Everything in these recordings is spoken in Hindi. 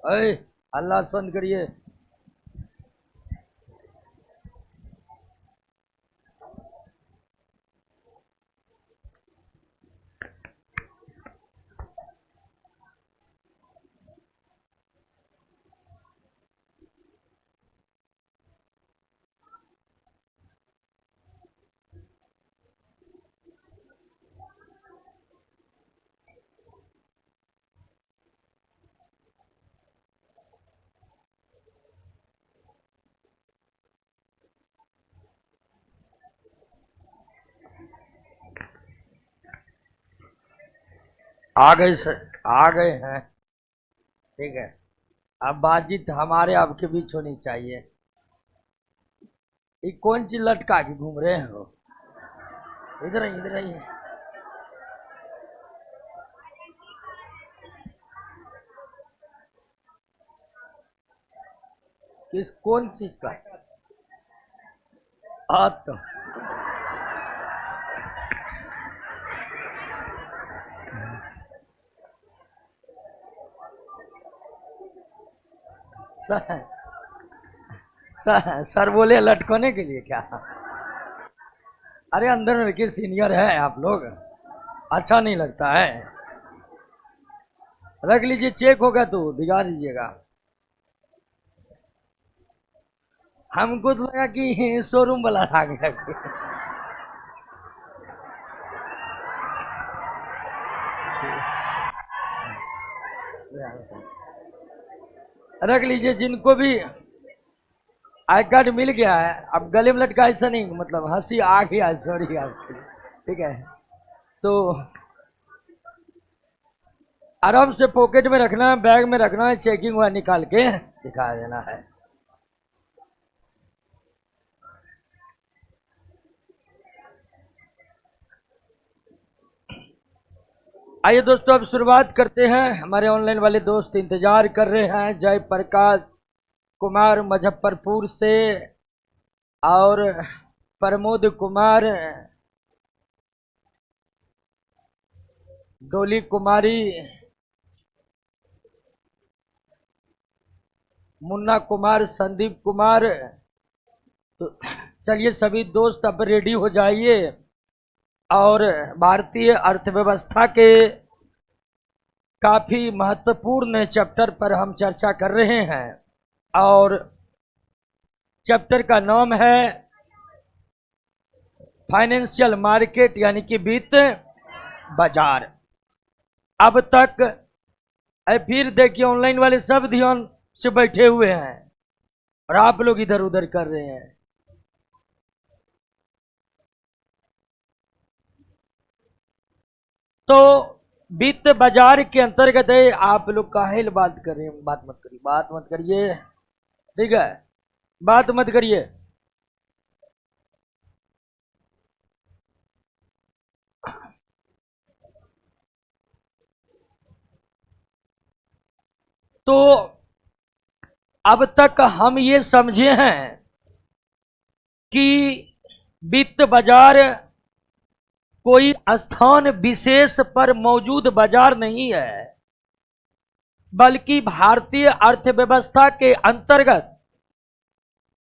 अरे अल्लाह सुन करिए। आ गए सर, आ गए हैं। ठीक है, अब बातचीत हमारे आपके बीच होनी चाहिए। ये कौन सी लटका के घूम रहे हो? इधर ही, इधर ही। किस कौन चीज का? तो सर, सर बोले लटकोने के लिए क्या? अरे अंदर में देखिए, सीनियर है आप लोग, अच्छा नहीं लगता है। रख लीजिए, चेक होगा तो दिखा दीजिएगा। हमको तो लगा कि शोरूम वाला आ गया। रख लीजिए, जिनको भी आई कार्ड मिल गया है। अब गले में लटका ऐसा नहीं, मतलब हंसी आ गया, सॉरी आपके लिए। ठीक है, तो आराम से पॉकेट में रखना है, बैग में रखना है, चेकिंग हुआ निकाल के दिखा देना है। आइए दोस्तों, अब शुरुआत करते हैं। हमारे ऑनलाइन वाले दोस्त इंतजार कर रहे हैं। जय प्रकाश कुमार मुजफ्फरपुर से, और प्रमोद कुमार, डोली कुमारी, मुन्ना कुमार, संदीप कुमार। तो चलिए सभी दोस्त अब रेडी हो जाइए, और भारतीय अर्थव्यवस्था के काफी महत्वपूर्ण चैप्टर पर हम चर्चा कर रहे हैं। और चैप्टर का नाम है फाइनेंशियल मार्केट, यानी कि वित्त बाजार। अब तक फिर देखिए, ऑनलाइन वाले सब ध्यान से बैठे हुए हैं और आप लोग इधर उधर कर रहे हैं। तो वित्त बाजार के अंतर्गत है। आप लोग काहे बात कर रहे हैं? बात मत करिए, बात मत करिए, ठीक है, बात मत करिए। तो अब तक हम ये समझे हैं कि वित्त बाजार कोई स्थान विशेष पर मौजूद बाजार नहीं है, बल्कि भारतीय अर्थव्यवस्था के अंतर्गत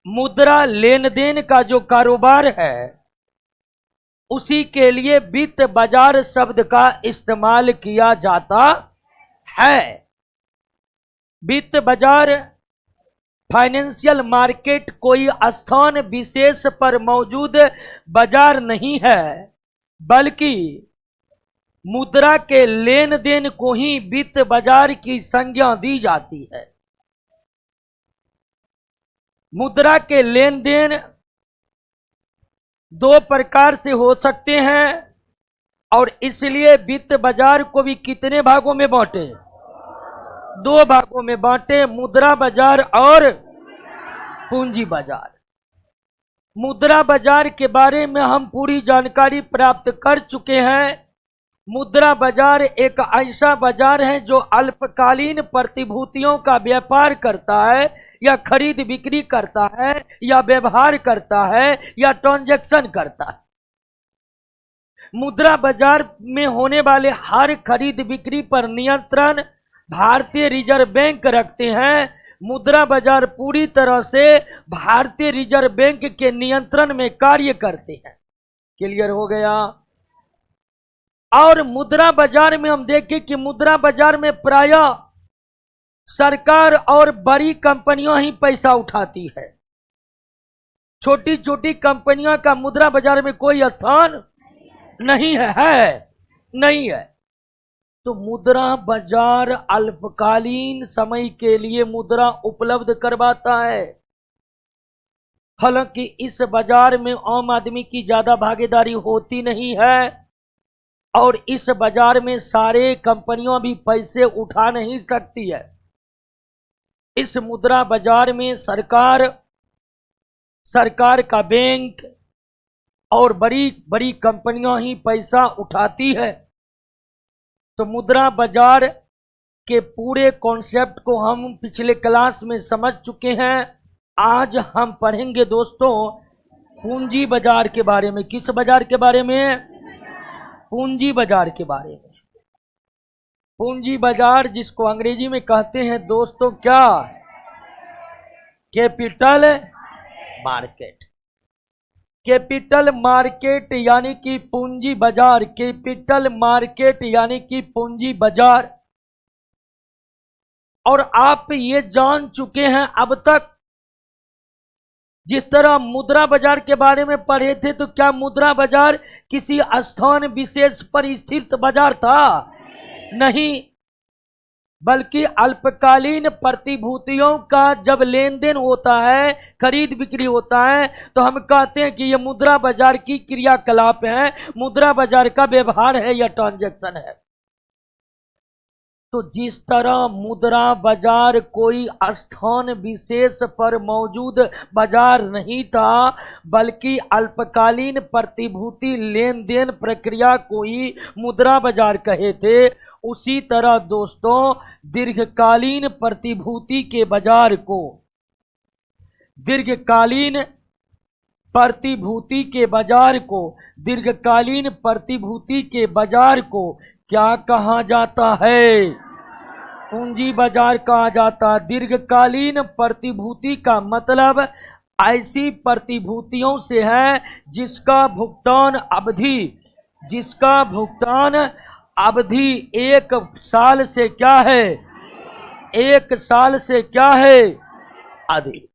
मुद्रा लेन देन का जो कारोबार है, उसी के लिए वित्त बाजार शब्द का इस्तेमाल किया जाता है। वित्त बाजार, फाइनेंशियल मार्केट कोई स्थान विशेष पर मौजूद बाजार नहीं है, बल्कि मुद्रा के लेन देन को ही वित्त बाजार की संज्ञा दी जाती है। मुद्रा के लेन देन दो प्रकार से हो सकते हैं, और इसलिए वित्त बाजार को भी कितने भागों में बांटे? दो भागों में बांटे, मुद्रा बाजार और पूंजी बाजार। मुद्रा बाजार के बारे में हम पूरी जानकारी प्राप्त कर चुके हैं। मुद्रा बाजार एक ऐसा बाजार है जो अल्पकालीन प्रतिभूतियों का व्यापार करता है, या खरीद बिक्री करता है, या व्यवहार करता है, या ट्रांजैक्शन करता है। मुद्रा बाजार में होने वाले हर खरीद बिक्री पर नियंत्रण भारतीय रिजर्व बैंक रखते हैं। मुद्रा बाजार पूरी तरह से भारतीय रिजर्व बैंक के नियंत्रण में कार्य करते हैं। क्लियर हो गया। और मुद्रा बाजार में हम देखें कि मुद्रा बाजार में प्रायः सरकार और बड़ी कंपनियां ही पैसा उठाती है। छोटी छोटी कंपनियों का मुद्रा बाजार में कोई स्थान नहीं है, नहीं है। तो मुद्रा बाजार अल्पकालीन समय के लिए मुद्रा उपलब्ध करवाता है। हालांकि इस बाजार में आम आदमी की ज्यादा भागीदारी होती नहीं है और इस बाजार में सारे कंपनियां भी पैसे उठा नहीं सकती है। इस मुद्रा बाजार में सरकार का बैंक और बड़ी बड़ी कंपनियां ही पैसा उठाती है। तो मुद्रा बाजार के पूरे कॉन्सेप्ट को हम पिछले क्लास में समझ चुके हैं। आज हम पढ़ेंगे दोस्तों पूंजी बाजार के बारे में। किस बाजार के बारे में? पूंजी बाजार के बारे में। पूंजी बाजार जिसको अंग्रेजी में कहते हैं दोस्तों क्या? Capital market. कैपिटल मार्केट यानी कि पूंजी बाजार। कैपिटल मार्केट यानी कि पूंजी बाजार। और आप ये जान चुके हैं अब तक जिस तरह मुद्रा बाजार के बारे में पढ़े थे, तो क्या मुद्रा बाजार किसी स्थान विशेष पर स्थित बाजार था? नहीं, बल्कि अल्पकालीन प्रतिभूतियों का जब लेन देन होता है, खरीद बिक्री होता है, तो हम कहते हैं कि यह मुद्रा बाजार की क्रियाकलाप है, मुद्रा बाजार का व्यवहार है या ट्रांजैक्शन है। तो जिस तरह मुद्रा बाजार कोई स्थान विशेष पर मौजूद बाजार नहीं था, बल्कि अल्पकालीन प्रतिभूति लेन देन प्रक्रिया को ही मुद्रा बाजार कहे थे, उसी तरह दोस्तों दीर्घकालीन प्रतिभूति के बाजार को, दीर्घकालीन प्रतिभूति के बाजार को, दीर्घकालीन प्रतिभूति के बाजार को क्या कहा जाता है? पूंजी बाजार कहा जाता है। दीर्घकालीन प्रतिभूति का मतलब ऐसी प्रतिभूतियों से है जिसका भुगतान अवधि 1 साल से क्या है? 1 साल से क्या है? अधिक।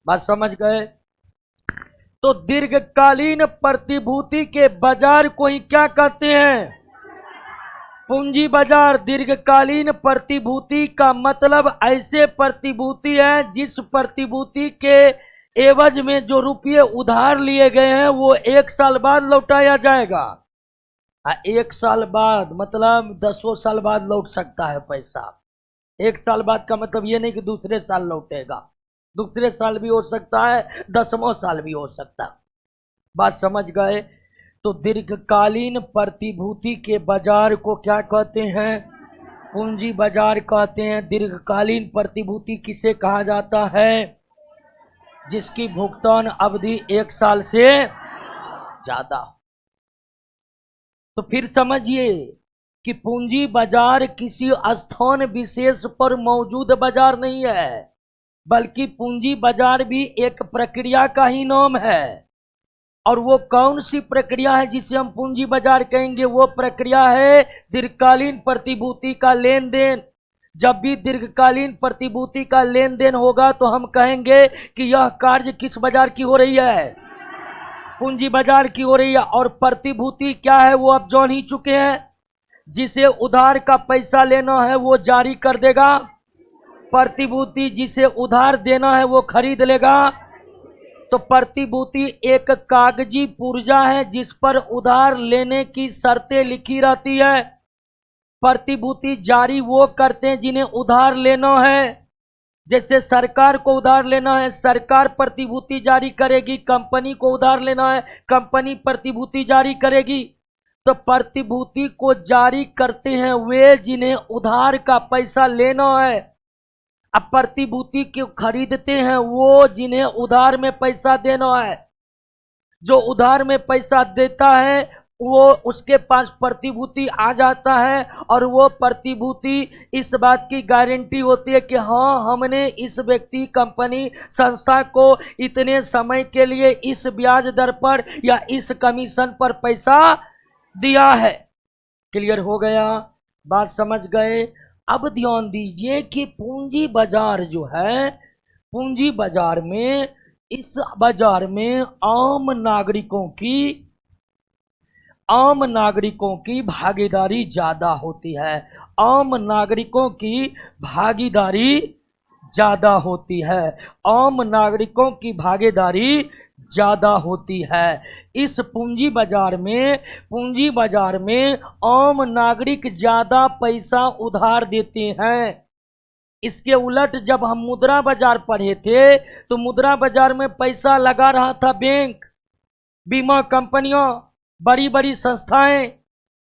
बात समझ गए? तो दीर्घकालीन प्रतिभूति के बाजार को ही क्या कहते हैं? पूंजी बाजार। दीर्घकालीन प्रतिभूति का मतलब ऐसे प्रतिभूति है जिस प्रतिभूति के एवज में जो रुपये उधार लिए गए हैं वो 1 साल बाद लौटाया जाएगा। 1 साल बाद मतलब 10 साल बाद लौट सकता है पैसा। 1 साल बाद का मतलब ये नहीं कि दूसरे साल लौटेगा, दूसरे साल भी हो सकता है, 10वां साल भी हो सकता है। बात समझ गए? तो दीर्घकालीन प्रतिभूति के बाजार को क्या कहते हैं? पूंजी बाजार कहते हैं। दीर्घकालीन प्रतिभूति किसे कहा जाता है? जिसकी भुगतान अवधि 1 साल से ज्यादा। तो फिर समझिए कि पूंजी बाजार किसी स्थान विशेष पर मौजूद बाजार नहीं है, बल्कि पूंजी बाजार भी एक प्रक्रिया का ही नाम है। और वो कौन सी प्रक्रिया है जिसे हम पूंजी बाजार कहेंगे? वो प्रक्रिया है दीर्घकालीन प्रतिभूति का लेन देन। जब भी दीर्घकालीन प्रतिभूति का लेन देन होगा तो हम कहेंगे कि यह कार्य किस बाजार की हो रही है? पूंजी बाजार की हो रही है। और प्रतिभूति क्या है वो आप जान ही चुके हैं। जिसे उधार का पैसा लेना है वो जारी कर देगा प्रतिभूति, जिसे उधार देना है वो खरीद लेगा। तो प्रतिभूति एक कागजी पुर्जा है जिस पर उधार लेने की शर्तें लिखी रहती है। प्रतिभूति जारी वो करते हैं जिन्हें उधार लेना है। जैसे सरकार को उधार लेना है, सरकार प्रतिभूति जारी करेगी। कंपनी को उधार लेना है, कंपनी प्रतिभूति जारी करेगी। तो प्रतिभूति को जारी करते हैं वे जिन्हें उधार का पैसा लेना है। अब प्रतिभूति को खरीदते हैं वो जिन्हें उधार में पैसा देना है। जो उधार में पैसा देता है वो उसके पास प्रतिभूति आ जाता है और वो प्रतिभूति इस बात की गारंटी होती है कि हाँ, हमने इस व्यक्ति, कंपनी, संस्था को इतने समय के लिए इस ब्याज दर पर या इस कमीशन पर पैसा दिया है। क्लियर हो गया? बात समझ गए? अब ध्यान दीजिए कि पूंजी बाजार जो है, पूंजी बाजार में, इस बाजार में आम नागरिकों की भागीदारी ज्यादा होती है। आम नागरिकों की भागीदारी ज्यादा होती है। आम नागरिकों की भागीदारी ज्यादा होती है। इस पूंजी बाजार में आम नागरिक ज्यादा पैसा उधार देते हैं। इसके उलट जब हम मुद्रा बाजार पढ़े थे तो मुद्रा बाजार में पैसा लगा रहा था बैंक, बीमा कंपनियों, बड़ी बड़ी संस्थाएं।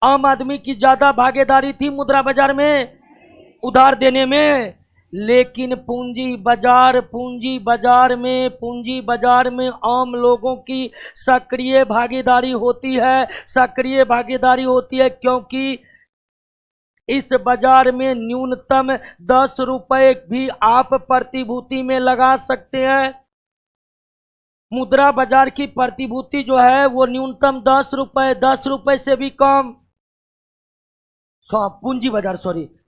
आम आदमी की ज्यादा भागीदारी थी मुद्रा बाजार में उधार देने में। लेकिन पूंजी बाजार में आम लोगों की सक्रिय भागीदारी होती है, क्योंकि इस बाजार में न्यूनतम 10 रुपए भी आप प्रतिभूति में लगा सकते हैं। मुद्रा बाजार की प्रतिभूति जो है वो न्यूनतम 10 रुपए से भी कम।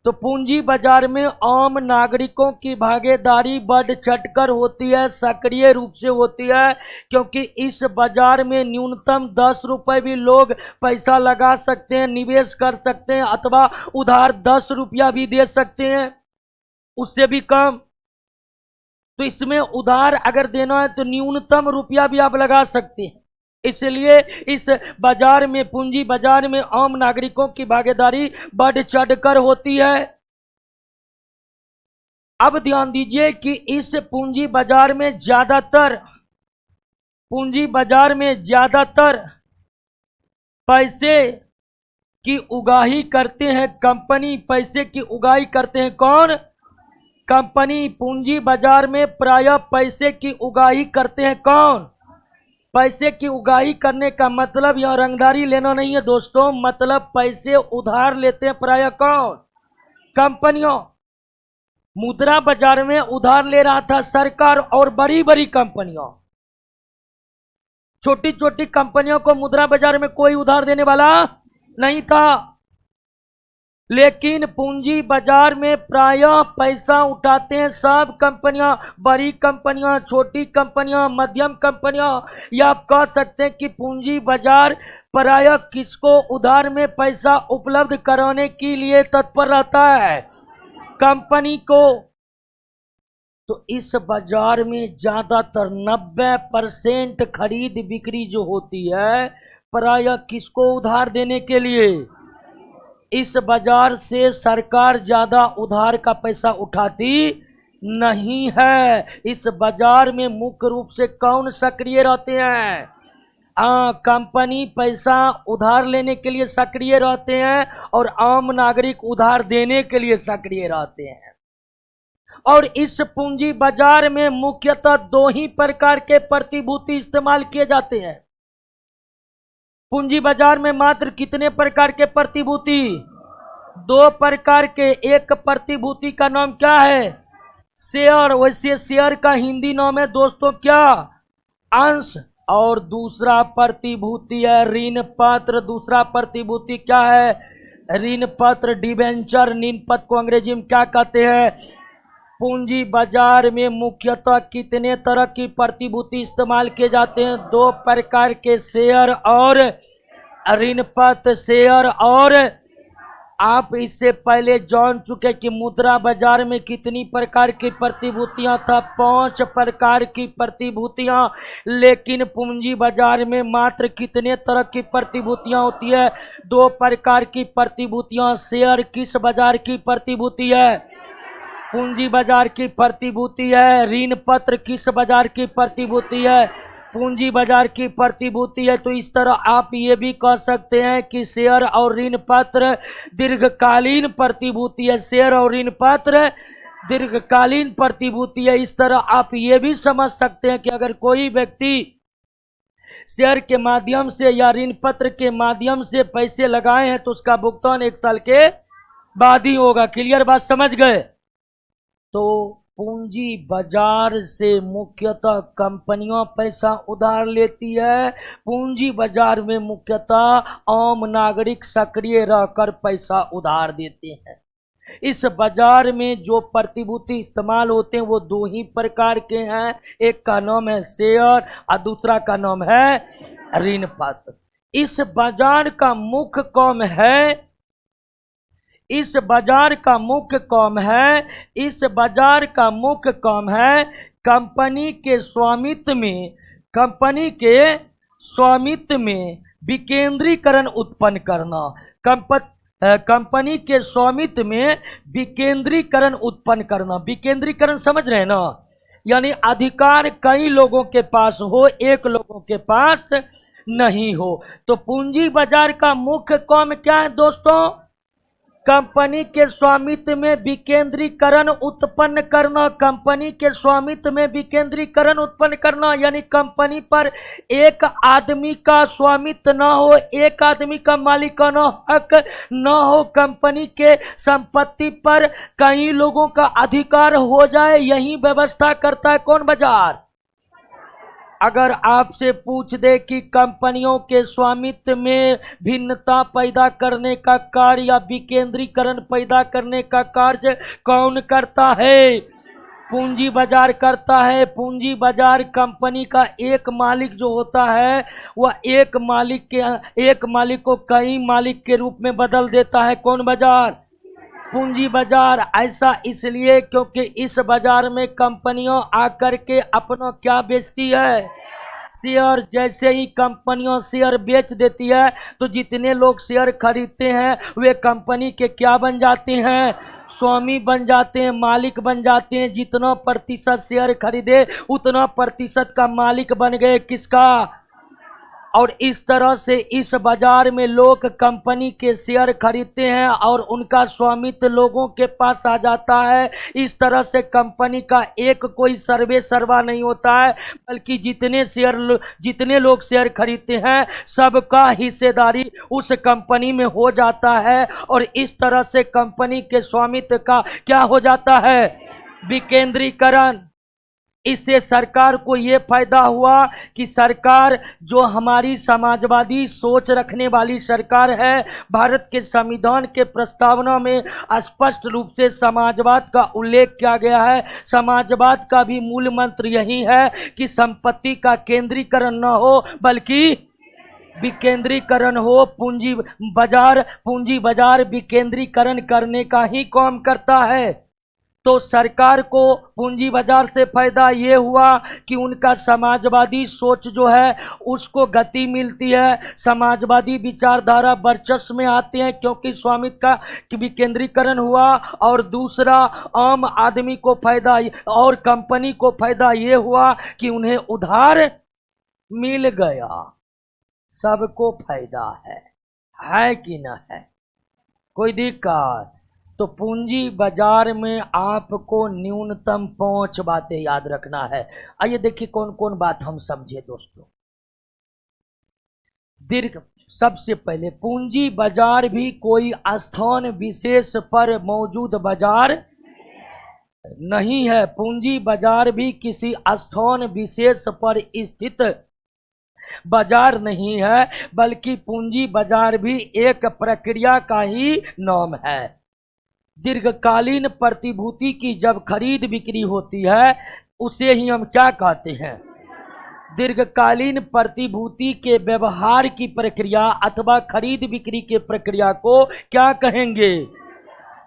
तो पूंजी बाजार में आम नागरिकों की भागीदारी बढ़ चढ़कर होती है, सक्रिय रूप से होती है, क्योंकि इस बाजार में न्यूनतम 10 रुपए भी लोग पैसा लगा सकते हैं, निवेश कर सकते हैं, अथवा उधार 10 रुपया भी दे सकते हैं, उससे भी कम। तो इसमें उधार अगर देना है तो न्यूनतम रुपया भी आप लगा सकते हैं। इसलिए इस बाजार में, पूंजी बाजार में आम नागरिकों की भागीदारी बढ़ चढ़कर होती है। अब ध्यान दीजिए कि इस पूंजी बाजार में ज्यादातर पैसे की उगाही करते हैं कंपनी। पैसे की उगाही करते हैं कौन? कंपनी। पूंजी बाजार में प्रायः पैसे की उगाही करते हैं कौन? पैसे की उगाही करने का मतलब यह रंगदारी लेना नहीं है दोस्तों, मतलब पैसे उधार लेते हैं प्रायः कौन? कंपनियों। मुद्रा बाजार में उधार ले रहा था सरकार और बड़ी बड़ी कंपनियों। छोटी छोटी कंपनियों को मुद्रा बाजार में कोई उधार देने वाला नहीं था। लेकिन पूंजी बाजार में प्रायः पैसा उठाते हैं सब कंपनियां, बड़ी कंपनियां, छोटी कंपनियां, मध्यम कंपनियां। या आप कह सकते हैं कि पूंजी बाजार प्रायः किसको उधार में पैसा उपलब्ध कराने के लिए तत्पर रहता है? कंपनी को। तो इस बाजार में ज्यादातर 90% खरीद बिक्री जो होती है प्रायः किसको उधार देने के लिए? इस बाजार से सरकार ज्यादा उधार का पैसा उठाती नहीं है। इस बाजार में मुख्य रूप से कौन सक्रिय रहते हैं? कंपनी पैसा उधार लेने के लिए सक्रिय रहते हैं और आम नागरिक उधार देने के लिए सक्रिय रहते हैं। और इस पूंजी बाजार में मुख्यतः 2 ही प्रकार के प्रतिभूति इस्तेमाल किए जाते हैं। पूंजी बाजार में मात्र कितने प्रकार के प्रतिभूति? 2 प्रकार के। एक प्रतिभूति का नाम क्या है? शेयर। वैसे शेयर का हिंदी नाम है दोस्तों क्या? अंश। और दूसरा प्रतिभूति है ऋण पत्र। दूसरा प्रतिभूति क्या है? ऋण पत्र, डिबेंचर। ऋण पत्र को अंग्रेजी में क्या कहते हैं? पूंजी बाजार में मुख्यतः कितने तरह की प्रतिभूति इस्तेमाल किए जाते हैं? 2 प्रकार के, शेयर और ऋण पत्र। शेयर और आप इससे पहले जान चुके कि मुद्रा बाजार में कितनी प्रकार की प्रतिभूतियां था? 5 प्रकार की प्रतिभूतियां। लेकिन पूंजी बाजार में मात्र कितने तरह की प्रतिभूतियां होती है? 2 प्रकार की प्रतिभूतियां। शेयर किस बाजार की प्रतिभूति है? पूंजी बाजार की प्रतिभूति है। ऋण पत्र किस बाजार की प्रतिभूति है? पूंजी बाजार की प्रतिभूति है। तो इस तरह आप ये भी कह सकते हैं कि शेयर और ऋण पत्र दीर्घकालीन प्रतिभूति है। शेयर और ऋण पत्र दीर्घकालीन प्रतिभूति है। इस तरह आप ये भी समझ सकते हैं कि अगर कोई व्यक्ति शेयर के माध्यम से या ऋण पत्र के माध्यम से पैसे लगाए हैं तो उसका भुगतान 1 साल के बाद ही होगा। क्लियर बात समझ गए? तो पूंजी बाजार से मुख्यतः कंपनियां पैसा उधार लेती है। पूंजी बाजार में मुख्यतः आम नागरिक सक्रिय रहकर पैसा उधार देते हैं। इस बाजार में जो प्रतिभूति इस्तेमाल होते हैं वो 2 ही प्रकार के हैं। एक का नाम है शेयर और दूसरा का नाम है ऋण पत्र। इस बाजार का मुख्य काम है इस बाजार का मुख्य काम है कंपनी के स्वामित्व में विकेंद्रीकरण उत्पन्न करना। कंपनी के स्वामित्व में विकेंद्रीकरण उत्पन्न करना। विकेंद्रीकरण समझ रहे हैं ना? यानी अधिकार कई लोगों के पास हो, एक लोगों के पास नहीं हो। तो पूंजी बाजार का मुख्य काम क्या है दोस्तों? कंपनी के स्वामित्व में विकेंद्रीकरण उत्पन्न करना। कंपनी के स्वामित्व में विकेंद्रीकरण उत्पन्न करना यानी कंपनी पर एक आदमी का स्वामित्व न हो, एक आदमी का मालिकाना हक न हो, कंपनी के संपत्ति पर कई लोगों का अधिकार हो जाए। यही व्यवस्था करता है कौन? बाजार। अगर आपसे पूछ दे कि कंपनियों के स्वामित्व में भिन्नता पैदा करने का कार्य या विकेंद्रीकरण पैदा करने का कार्य कौन करता है? पूंजी बाजार करता है। पूंजी बाजार कंपनी का एक मालिक जो होता है वह एक मालिक को कई मालिक के रूप में बदल देता है। कौन? बाजार। पूंजी बाजार। ऐसा इसलिए क्योंकि इस बाजार में कंपनियां आकर के अपना क्या बेचती है? शेयर। जैसे ही कंपनियां शेयर बेच देती है तो जितने लोग शेयर खरीदते हैं वे कंपनी के क्या बन जाते हैं? स्वामी बन जाते हैं, मालिक बन जाते हैं। जितना प्रतिशत शेयर खरीदे उतना प्रतिशत का मालिक बन गए। किसका? और इस तरह से इस बाजार में लोग कंपनी के शेयर खरीदते हैं और उनका स्वामित्व लोगों के पास आ जाता है। इस तरह से कंपनी का एक कोई सर्वे सर्वा नहीं होता है, बल्कि जितने लोग शेयर खरीदते हैं सबका हिस्सेदारी उस कंपनी में हो जाता है। और इस तरह से कंपनी के स्वामित्व का क्या हो जाता है? विकेंद्रीकरण। इससे सरकार को ये फायदा हुआ कि सरकार जो हमारी समाजवादी सोच रखने वाली सरकार है, भारत के संविधान के प्रस्तावना में स्पष्ट रूप से समाजवाद का उल्लेख किया गया है। समाजवाद का भी मूल मंत्र यही है कि संपत्ति का केंद्रीकरण न हो बल्कि विकेंद्रीकरण हो। पूंजी बाजार विकेंद्रीकरण करने का ही काम करता है। तो सरकार को पूंजी बाजार से फायदा ये हुआ कि उनका समाजवादी सोच जो है उसको गति मिलती है। समाजवादी विचारधारा वर्चस्व में आते हैं क्योंकि स्वामित्व का विकेंद्रीकरण हुआ। और दूसरा, आम आदमी को फायदा और कंपनी को फायदा ये हुआ कि उन्हें उधार मिल गया। सबको फायदा है कि न है? कोई दिक्कत? तो पूंजी बाजार में आपको न्यूनतम 5 बातें याद रखना है। आइए देखिए कौन कौन बात हम समझे दोस्तों। सबसे पहले, पूंजी बाजार भी कोई स्थान विशेष पर मौजूद बाजार नहीं है। पूंजी बाजार भी किसी स्थान विशेष पर स्थित बाजार नहीं है, बल्कि पूंजी बाजार भी एक प्रक्रिया का ही नाम है। दीर्घकालीन प्रतिभूति की जब खरीद बिक्री होती है उसे ही हम क्या कहते हैं? दीर्घकालीन प्रतिभूति के व्यवहार की प्रक्रिया अथवा खरीद बिक्री के प्रक्रिया को क्या कहेंगे?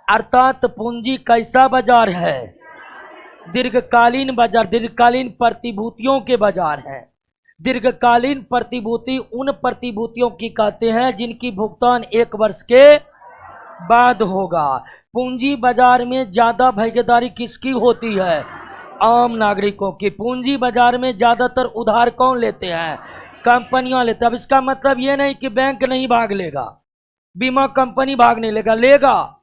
अर्थात पूंजी कैसा बाजार है? दीर्घकालीन बाजार। दीर्घकालीन प्रतिभूतियों के बाजार है। दीर्घकालीन प्रतिभूति उन प्रतिभूतियों की कहते हैं जिनकी भुगतान 1 वर्ष के बाद होगा। पूंजी बाजार में ज्यादा भागीदारी किसकी होती है? आम नागरिकों की। पूंजी बाजार में ज्यादातर उधार कौन लेते हैं? कंपनियां लेते हैं। अब इसका मतलब ये नहीं कि बैंक नहीं भाग लेगा, बीमा कंपनी भाग नहीं लेगा, लेगा।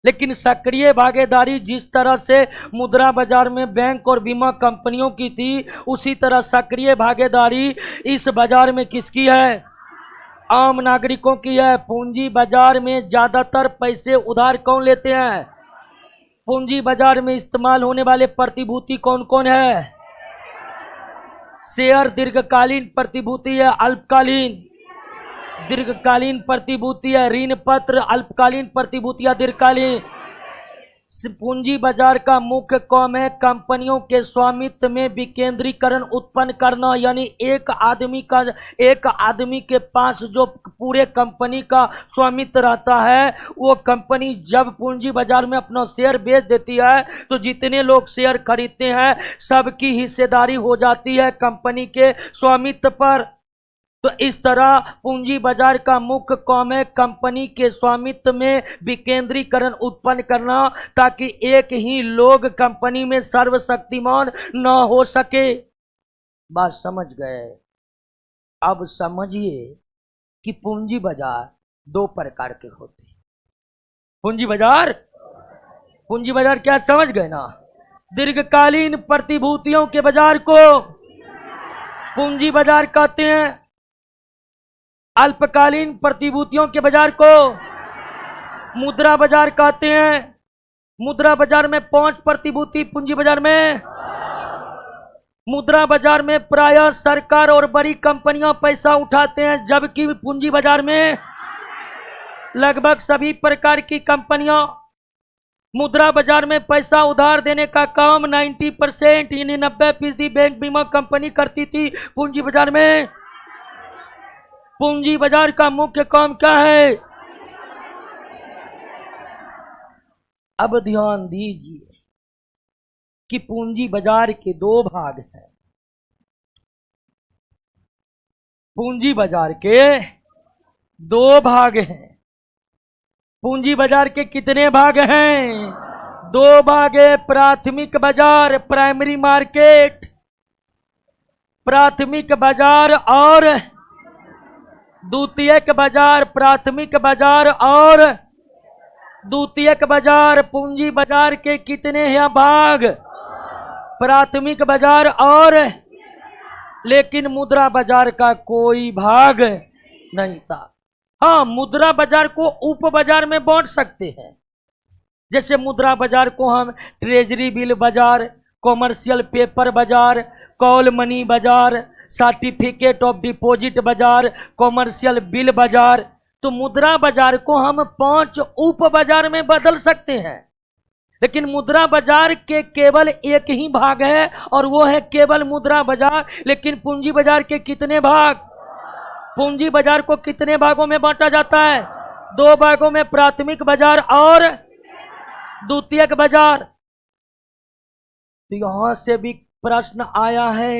लेकिन सक्रिय भागीदारी जिस तरह से मुद्रा बाजार में बैंक और बीमा कंपनियों की थी, उसी तरह सक्रिय भागीदारी इस बाजार में किसकी है? आम नागरिकों की है। पूंजी बाजार में ज्यादातर पैसे उधार कौन लेते हैं? पूंजी बाजार में इस्तेमाल होने वाले प्रतिभूति कौन कौन है? शेयर दीर्घकालीन प्रतिभूति है, अल्पकालीन दीर्घकालीन प्रतिभूति है, ऋण पत्र अल्पकालीन प्रतिभूतियां दीर्घकालीन। पूंजी बाजार का मुख्य काम है कंपनियों के स्वामित्व में विकेंद्रीकरण उत्पन्न करना, यानी एक आदमी के पास जो पूरे कंपनी का स्वामित्व रहता है, वो कंपनी जब पूंजी बाजार में अपना शेयर बेच देती है तो जितने लोग शेयर खरीदते हैं सबकी हिस्सेदारी हो जाती है कंपनी के स्वामित्व पर। तो इस तरह पूंजी बाजार का मुख्य काम है कंपनी के स्वामित्व में विकेंद्रीकरण उत्पन्न करना, ताकि एक ही लोग कंपनी में सर्वशक्तिमान न हो सके। बात समझ गए? अब समझिए कि पूंजी बाजार दो प्रकार के होते हैं। पूंजी बाजार क्या समझ गए ना? दीर्घकालीन प्रतिभूतियों के बाजार को पूंजी बाजार कहते हैं, अल्पकालीन प्रतिभूतियों के बाजार को मुद्रा बाजार कहते हैं। मुद्रा बाजार में 5 प्रतिभूति पूंजी बाजार में। मुद्रा बाजार में प्रायः सरकार और बड़ी कंपनियां पैसा उठाते हैं, जबकि पूंजी बाजार में लगभग सभी प्रकार की कंपनियां। मुद्रा बाजार में पैसा उधार देने का काम 90% यानी 90% बैंक बीमा कंपनी करती थी। पूंजी बाजार का मुख्य काम क्या है? अब ध्यान दीजिए कि पूंजी बाजार के दो भाग हैं। पूंजी बाजार के दो भाग हैं। पूंजी बाजार के कितने भाग हैं? 2 भाग है। प्राथमिक बाजार, प्राइमरी मार्केट, प्राथमिक बाजार, और द्वितीयक बाजार। प्राथमिक बाजार और द्वितीयक बाजार। पूंजी बाजार के कितने हैं भाग? प्राथमिक बाजार और, लेकिन मुद्रा बाजार का कोई भाग नहीं था। हाँ, मुद्रा बाजार को उप बाजार में बांट सकते हैं। जैसे मुद्रा बाजार को हम ट्रेजरी बिल बाजार, कॉमर्शियल पेपर बाजार, कॉल मनी बाजार, सर्टिफिकेट ऑफ डिपॉजिट बाजार, कॉमर्शियल बिल बाजार, तो मुद्रा बाजार को हम 5 उप बाजार में बदल सकते हैं। लेकिन मुद्रा बाजार के केवल एक ही भाग है और वो है केवल मुद्रा बाजार। लेकिन पूंजी बाजार के कितने भाग? पूंजी बाजार को कितने भागों में बांटा जाता है? 2 भागों में, प्राथमिक बाजार और द्वितीयक बाजार। तो यहां से भी प्रश्न आया है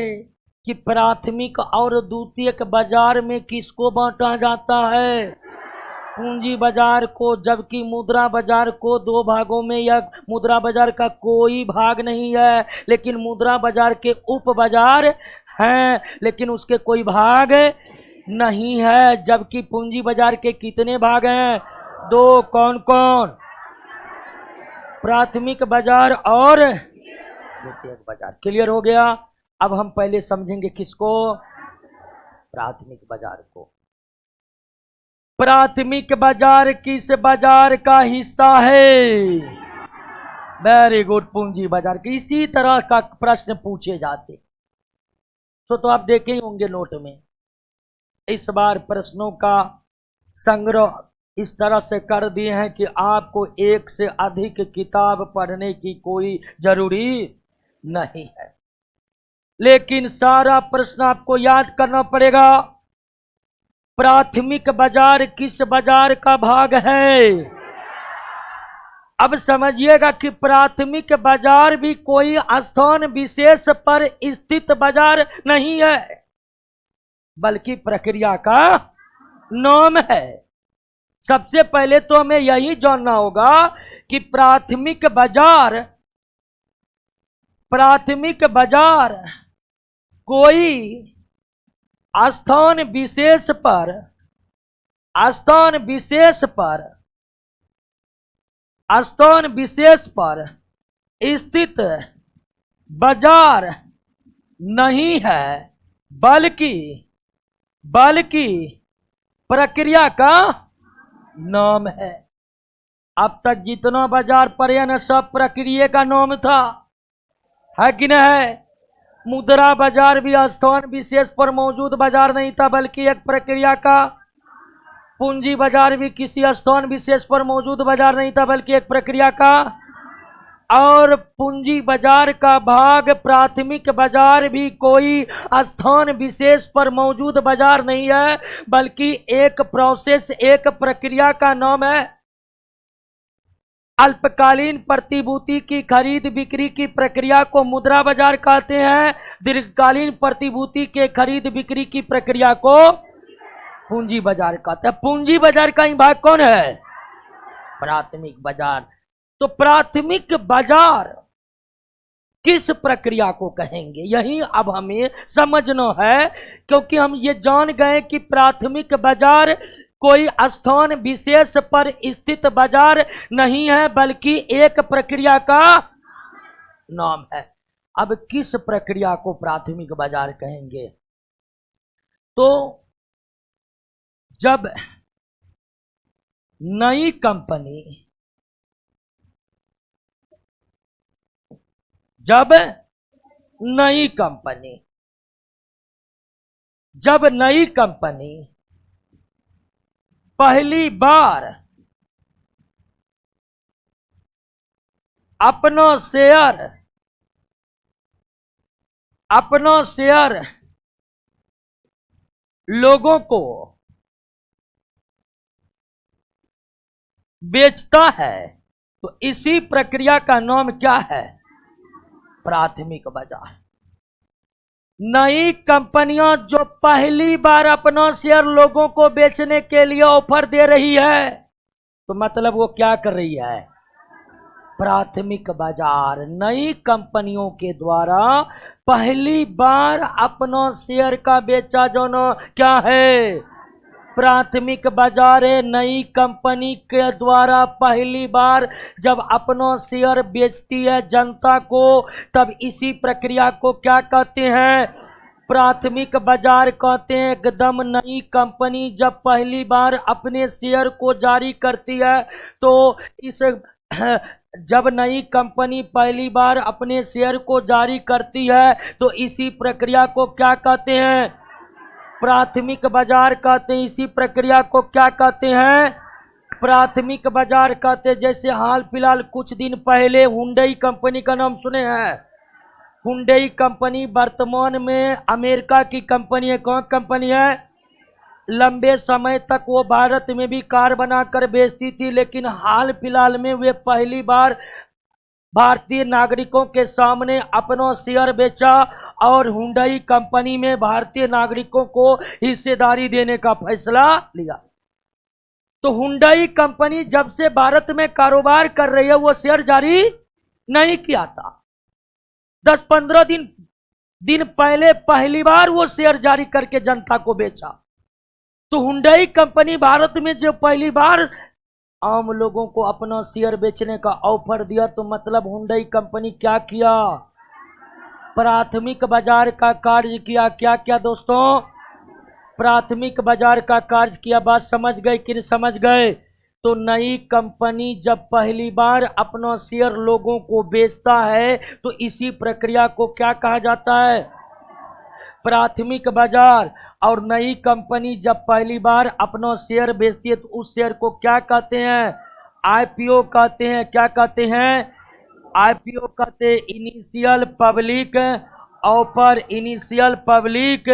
कि प्राथमिक और द्वितीयक बाजार में किसको बांटा जाता है? पूंजी बाजार को, जबकि मुद्रा बाजार को 2 भागों में, या मुद्रा बाजार का कोई भाग नहीं है, लेकिन मुद्रा बाजार के उप बाजार हैं, लेकिन उसके कोई भाग नहीं है। जबकि पूंजी बाजार के कितने भाग हैं? 2। कौन कौन? प्राथमिक बाजार और द्वितीयक बाजार। क्लियर हो गया? अब हम पहले समझेंगे किसको? प्राथमिक बाजार को। प्राथमिक बाजार किस बाजार का हिस्सा है? वेरी गुड, पूंजी बाजार की। इसी तरह का प्रश्न पूछे जाते तो आप देखे ही होंगे नोट में। इस बार प्रश्नों का संग्रह इस तरह से कर दिए हैं कि आपको एक से अधिक किताब पढ़ने की कोई जरूरी नहीं है, लेकिन सारा प्रश्न आपको याद करना पड़ेगा। प्राथमिक बाजार किस बाजार का भाग है? अब समझिएगा कि प्राथमिक बाजार भी कोई स्थान विशेष पर स्थित बाजार नहीं है, बल्कि प्रक्रिया का नाम है। सबसे पहले तो हमें यही जानना होगा कि प्राथमिक बाजार कोई स्थान विशेष पर स्थान विशेष पर स्थित बाजार नहीं है, बल्कि प्रक्रिया का नाम है। अब तक जितना बाजार पढ़े न सब प्रक्रिया का नाम था, है कि नहीं है? मुद्रा बाजार भी स्थान विशेष पर मौजूद बाजार नहीं था, बल्कि एक प्रक्रिया का। पूंजी बाजार भी किसी स्थान विशेष पर मौजूद बाजार नहीं था, बल्कि एक प्रक्रिया का। और पूंजी बाजार का भाग प्राथमिक बाजार भी कोई स्थान विशेष पर मौजूद बाजार नहीं है, बल्कि एक प्रोसेस, एक प्रक्रिया का नाम है। अल्पकालीन प्रतिभूति की खरीद बिक्री की प्रक्रिया को मुद्रा बाजार कहते हैं। दीर्घकालीन प्रतिभूति के खरीद बिक्री की प्रक्रिया को पूंजी बाजार कहते हैं। पूंजी बाजार का ही भाग कौन है? प्राथमिक बाजार। तो प्राथमिक बाजार किस प्रक्रिया को कहेंगे, यही अब हमें समझना है, क्योंकि हम ये जान गए कि प्राथमिक बाजार कोई स्थान विशेष पर स्थित बाजार नहीं है, बल्कि एक प्रक्रिया का नाम है। अब किस प्रक्रिया को प्राथमिक बाजार कहेंगे? तो जब नई कंपनी पहली बार अपना शेयर लोगों को बेचता है, तो इसी प्रक्रिया का नाम क्या है? प्राथमिक बाजार। नई कंपनियां जो पहली बार अपना शेयर लोगों को बेचने के लिए ऑफर दे रही है, तो मतलब वो क्या कर रही है? प्राथमिक बाजार। नई कंपनियों के द्वारा पहली बार अपना शेयर का बेचा जाना क्या है? प्राथमिक बाजार है। नई कंपनी के द्वारा पहली बार जब अपना शेयर बेचती है जनता को, तब इसी प्रक्रिया को क्या कहते हैं? प्राथमिक बाजार कहते हैं। एकदम नई कंपनी जब पहली बार अपने शेयर को जारी करती है, तो जब नई कंपनी पहली बार अपने शेयर को जारी करती है, तो इसी प्रक्रिया को क्या कहते हैं? प्राथमिक बाजार कहते हैं। इसी प्रक्रिया को क्या कहते हैं? प्राथमिक बाजार कहते हैं। जैसे हाल फिलहाल कुछ दिन पहले हुंडई कंपनी का नाम सुने हैं? हुंडई कंपनी वर्तमान में अमेरिका की कंपनी है। कौन कंपनी है? लंबे समय तक वो भारत में भी कार बनाकर बेचती थी, लेकिन हाल फिलहाल में वे पहली बार भारतीय नागरिकों के सामने अपना शेयर बेचा और हुंडई कंपनी में भारतीय नागरिकों को हिस्सेदारी देने का फैसला लिया। तो हुंडई कंपनी जब से भारत में कारोबार कर रही है, वो शेयर जारी नहीं किया था। 10-15 दिन पहले पहली बार वो शेयर जारी करके जनता को बेचा। तो हुंडई कंपनी भारत में जो पहली बार आम लोगों को अपना शेयर बेचने का ऑफर दिया, तो मतलब हुंडई कंपनी क्या किया? प्राथमिक बाजार का कार्य किया। क्या क्या दोस्तों? प्राथमिक बाजार का कार्य किया। बात समझ गए कि नहीं समझ गए? तो नई कंपनी जब पहली बार अपना शेयर लोगों को बेचता है, तो इसी प्रक्रिया को क्या कहा जाता है? प्राथमिक बाजार। और नई कंपनी जब पहली बार अपना शेयर बेचती है, तो उस शेयर को क्या कहते हैं? आईपीओ कहते हैं। क्या कहते हैं? आईपीओ कहते हैं initial public offer. Initial public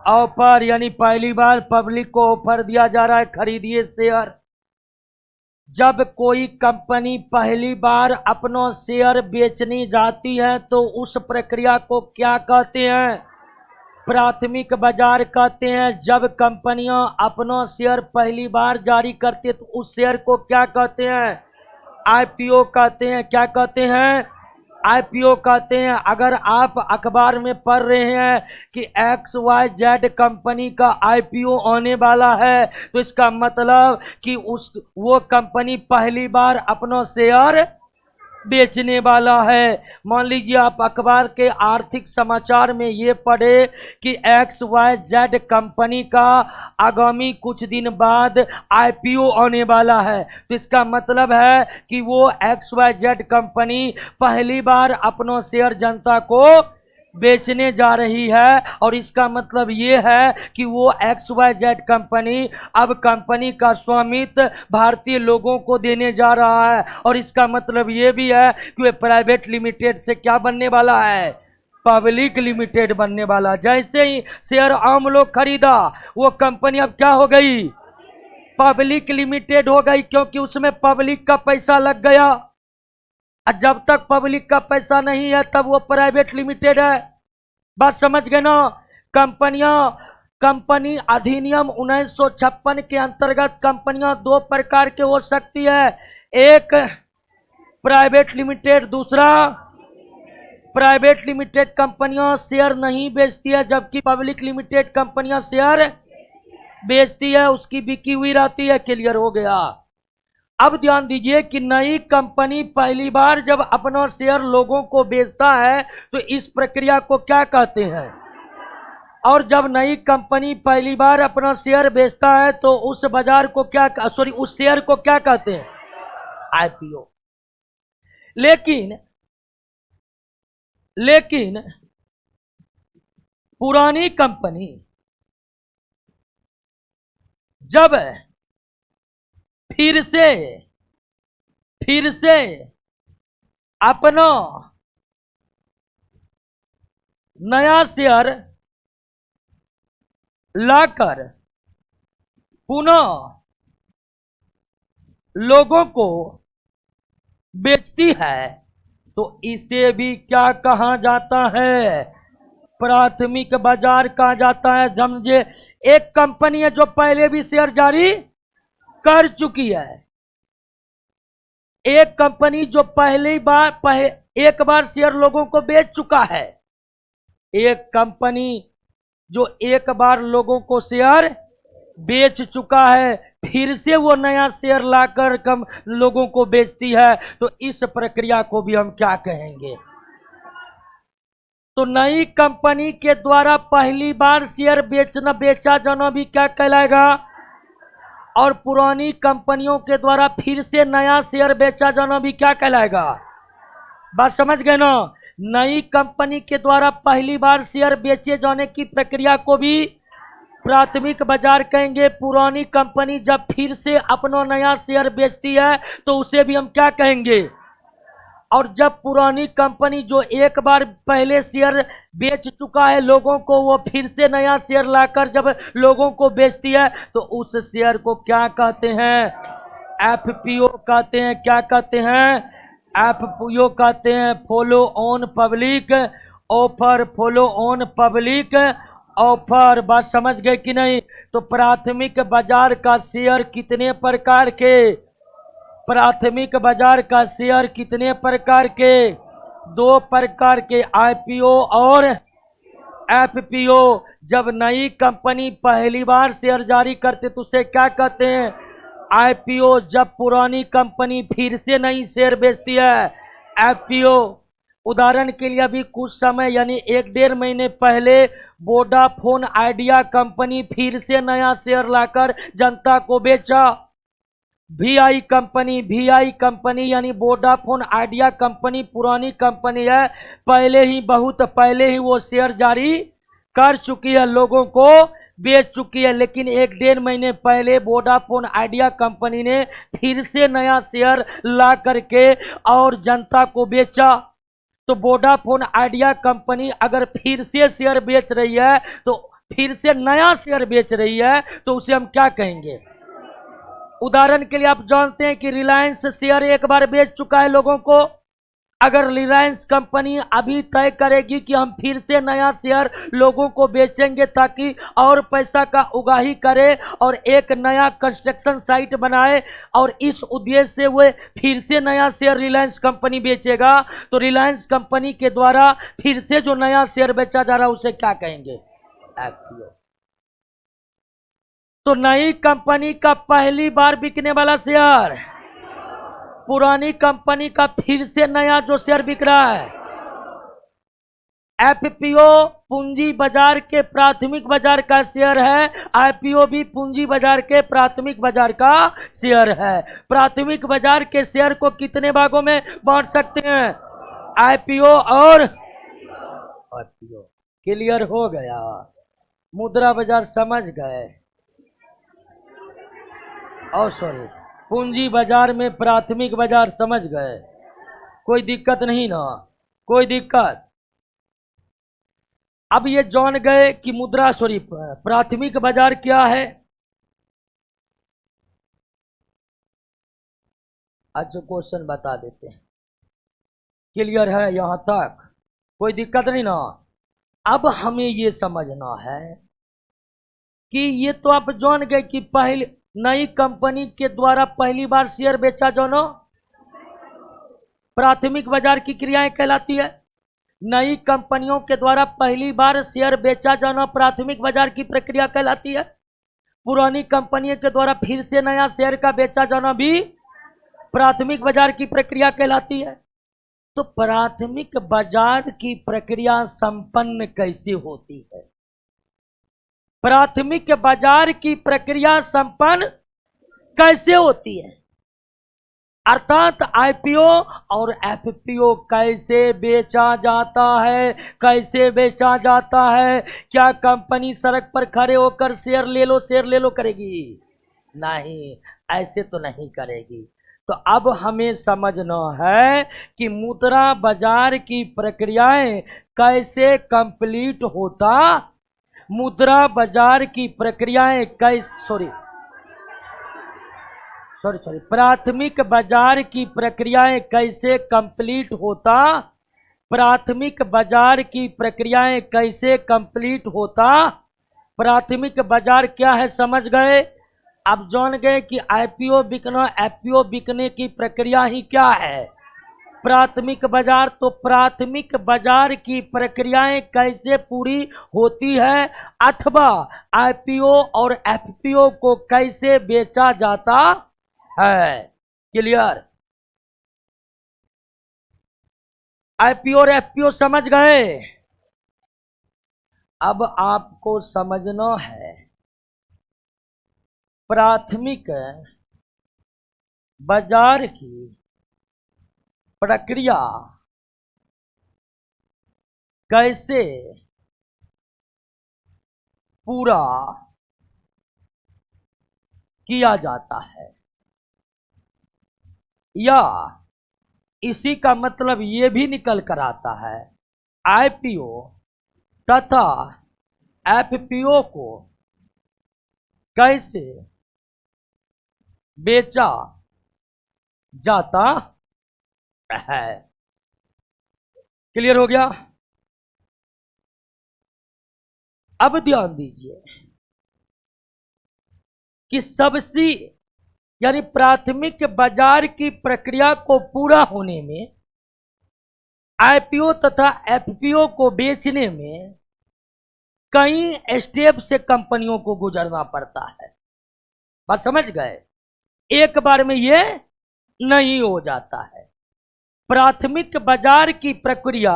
offer यानी पहली बार पब्लिक को ऑफर दिया जा रहा है, खरीदिए शेयर। जब कोई कंपनी पहली बार अपना शेयर बेचने जाती है, तो उस प्रक्रिया को क्या कहते हैं? प्राथमिक बाजार कहते हैं। जब कंपनियां अपना शेयर पहली बार जारी करती है, तो उस शेयर को क्या कहते हैं? आईपीओ कहते हैं। क्या कहते हैं? आईपीओ कहते हैं। अगर आप अखबार में पढ़ रहे हैं कि XYZ कंपनी का आईपीओ आने वाला है, तो इसका मतलब कि वो कंपनी पहली बार अपना शेयर बेचने वाला है। मान लीजिए आप अखबार के आर्थिक समाचार में ये पढ़े कि XYZ कंपनी का आगामी कुछ दिन बाद आईपीओ आने वाला है, तो इसका मतलब है कि वो XYZ कंपनी पहली बार अपना शेयर जनता को बेचने जा रही है। और इसका मतलब ये है कि वो XYZ कंपनी अब कंपनी का स्वामित्व भारतीय लोगों को देने जा रहा है। और इसका मतलब ये भी है कि वे प्राइवेट लिमिटेड से क्या बनने वाला है, पब्लिक लिमिटेड बनने वाला। जैसे ही शेयर आम लोग खरीदा, वो कंपनी अब क्या हो गई, पब्लिक लिमिटेड हो गई, क्योंकि उसमें पब्लिक का पैसा लग गया। जब तक पब्लिक का पैसा नहीं है तब वो प्राइवेट लिमिटेड है। बात समझ गए ना। कंपनी अधिनियम 1956 के अंतर्गत कंपनियां दो प्रकार के हो सकती है, एक प्राइवेट लिमिटेड, दूसरा प्राइवेट लिमिटेड कंपनियां शेयर नहीं बेचती है, जबकि पब्लिक लिमिटेड कंपनियां शेयर बेचती है, उसकी बिकी हुई रहती है। क्लियर हो गया। अब ध्यान दीजिए कि नई कंपनी पहली बार जब अपना शेयर लोगों को बेचता है तो इस प्रक्रिया को क्या कहते हैं, और जब नई कंपनी पहली बार अपना शेयर बेचता है तो उस बाजार को क्या, उस शेयर को क्या कहते हैं, आईपीओ। लेकिन पुरानी कंपनी जब फिर से अपना नया शेयर लाकर पुनः लोगों को बेचती है, तो इसे भी क्या कहा जाता है, प्राथमिक बाजार कहा जाता है। समझे, एक कंपनी है जो पहले भी शेयर जारी कर चुकी है, एक कंपनी जो एक बार शेयर लोगों को बेच चुका है, एक कंपनी जो एक बार लोगों को शेयर बेच चुका है, फिर से वो नया शेयर लाकर लोगों को बेचती है, तो इस प्रक्रिया को भी हम क्या कहेंगे। तो नई कंपनी के द्वारा पहली बार शेयर बेचा जाना भी क्या कहलाएगा, और पुरानी कंपनियों के द्वारा फिर से नया शेयर बेचा जाना भी क्या कहलाएगा। बात समझ गए ना। नई कंपनी के द्वारा पहली बार शेयर बेचे जाने की प्रक्रिया को भी प्राथमिक बाजार कहेंगे। पुरानी कंपनी जब फिर से अपना नया शेयर बेचती है तो उसे भी हम क्या कहेंगे। और जब पुरानी कंपनी जो एक बार पहले शेयर बेच चुका है लोगों को, वो फिर से नया शेयर लाकर जब लोगों को बेचती है तो उस शेयर को क्या कहते हैं, एफपीओ कहते हैं। क्या कहते हैं, एफपीओ कहते हैं, follow on public offer, follow on public offer. बात समझ गए कि नहीं। तो प्राथमिक बाजार का शेयर कितने प्रकार के, प्राथमिक बाजार का शेयर कितने प्रकार के, दो प्रकार के, आईपीओ और एफपीओ। जब नई कंपनी पहली बार शेयर जारी करते तो उसे क्या कहते हैं, आईपीओ। जब पुरानी कंपनी फिर से नई शेयर बेचती है, एफपीओ। उदाहरण के लिए अभी कुछ समय यानी 1-1.5 महीने पहले वोडाफोन आइडिया कंपनी फिर से नया शेयर लाकर जनता को बेचा। वीआई कंपनी यानी वोडाफोन आइडिया कंपनी पुरानी कंपनी है, बहुत पहले ही वो शेयर जारी कर चुकी है, लोगों को बेच चुकी है। लेकिन 1-1.5 महीने पहले वोडाफोन आइडिया कंपनी ने फिर से नया शेयर ला करके और जनता को बेचा। तो वोडाफोन आइडिया कंपनी अगर फिर से शेयर बेच रही है, तो फिर से नया शेयर बेच रही है, तो उसे हम क्या कहेंगे। उदाहरण के लिए आप जानते हैं कि रिलायंस शेयर एक बार बेच चुका है लोगों को, अगर रिलायंस कंपनी अभी तय करेगी कि हम फिर से नया शेयर लोगों को बेचेंगे ताकि और पैसा का उगाही करे और एक नया कंस्ट्रक्शन साइट बनाए, और इस उद्देश्य से वो फिर से नया शेयर रिलायंस कंपनी बेचेगा, तो रिलायंस कंपनी के द्वारा फिर से जो नया शेयर बेचा जा रहा है उसे क्या कहेंगे? IPO। तो नई कंपनी का पहली बार बिकने वाला शेयर, पुरानी कंपनी का फिर से नया जो शेयर बिक रहा है। एफपीओ पूंजी बाजार के प्राथमिक बाजार का शेयर है, आईपीओ भी पूंजी बाजार के प्राथमिक बाजार का शेयर है। प्राथमिक बाजार के शेयर को कितने भागों में बांट सकते हैं? आईपीओ और आईपीओ। क्लियर हो गया? मुद्रा बाजार समझ गए? और सॉरी, पूंजी बाजार में प्राथमिक बाजार समझ गए? कोई दिक्कत नहीं ना? कोई दिक्कत? अब ये जान गए कि मुद्रा प्राथमिक बाजार क्या है। अच्छा, क्वेश्चन बता देते हैं। क्लियर है यहां तक? कोई दिक्कत नहीं ना? अब हमें ये समझना है कि ये तो आप जान गए कि पहले नई कंपनी के द्वारा पहली बार शेयर बेचा जाना प्राथमिक बाजार की क्रियाएं कहलाती है। नई कंपनियों के द्वारा पहली बार शेयर बेचा जाना प्राथमिक बाजार की प्रक्रिया कहलाती है। पुरानी कंपनियों के द्वारा फिर से नया शेयर का बेचा जाना भी प्राथमिक बाजार की प्रक्रिया कहलाती है। तो प्राथमिक बाजार की प्रक्रिया संपन्न कैसे होती है? प्राथमिक बाजार की प्रक्रिया संपन्न कैसे होती है? अर्थात आईपीओ और एफपीओ कैसे बेचा जाता है? कैसे बेचा जाता है? क्या कंपनी सड़क पर खड़े होकर शेयर ले लो करेगी? नहीं, ऐसे तो नहीं करेगी। तो अब हमें समझना है कि मुद्रा बाजार की प्रक्रियाएं कैसे कंप्लीट होता, मुद्रा बाजार की प्रक्रियाएं कैसे प्राथमिक बाजार की प्रक्रियाएं कैसे कंप्लीट होता, प्राथमिक बाजार की प्रक्रियाएं कैसे कंप्लीट होता। प्राथमिक बाजार क्या है समझ गए? अब जान गए कि आईपीओ बिकना, एफपीओ बिकने की प्रक्रिया ही क्या है? प्राथमिक बाजार। तो प्राथमिक बाजार की प्रक्रियाएं कैसे पूरी होती है अथवा आईपीओ और एफपीओ को कैसे बेचा जाता है। क्लियर? आईपीओ और एफपीओ समझ गए? अब आपको समझना है प्राथमिक बाजार की प्रक्रिया कैसे पूरा किया जाता है, या इसी का मतलब ये भी निकल कर आता है आईपीओ तथा एफपीओ को कैसे बेचा जाता है। क्लियर हो गया? अब ध्यान दीजिए कि सबसे यानी प्राथमिक बाजार की प्रक्रिया को पूरा होने में आईपीओ तथा एफपीओ को बेचने में कई स्टेप से कंपनियों को गुजरना पड़ता है। बात समझ गए? एक बार में ये नहीं हो जाता है। प्राथमिक बाजार की प्रक्रिया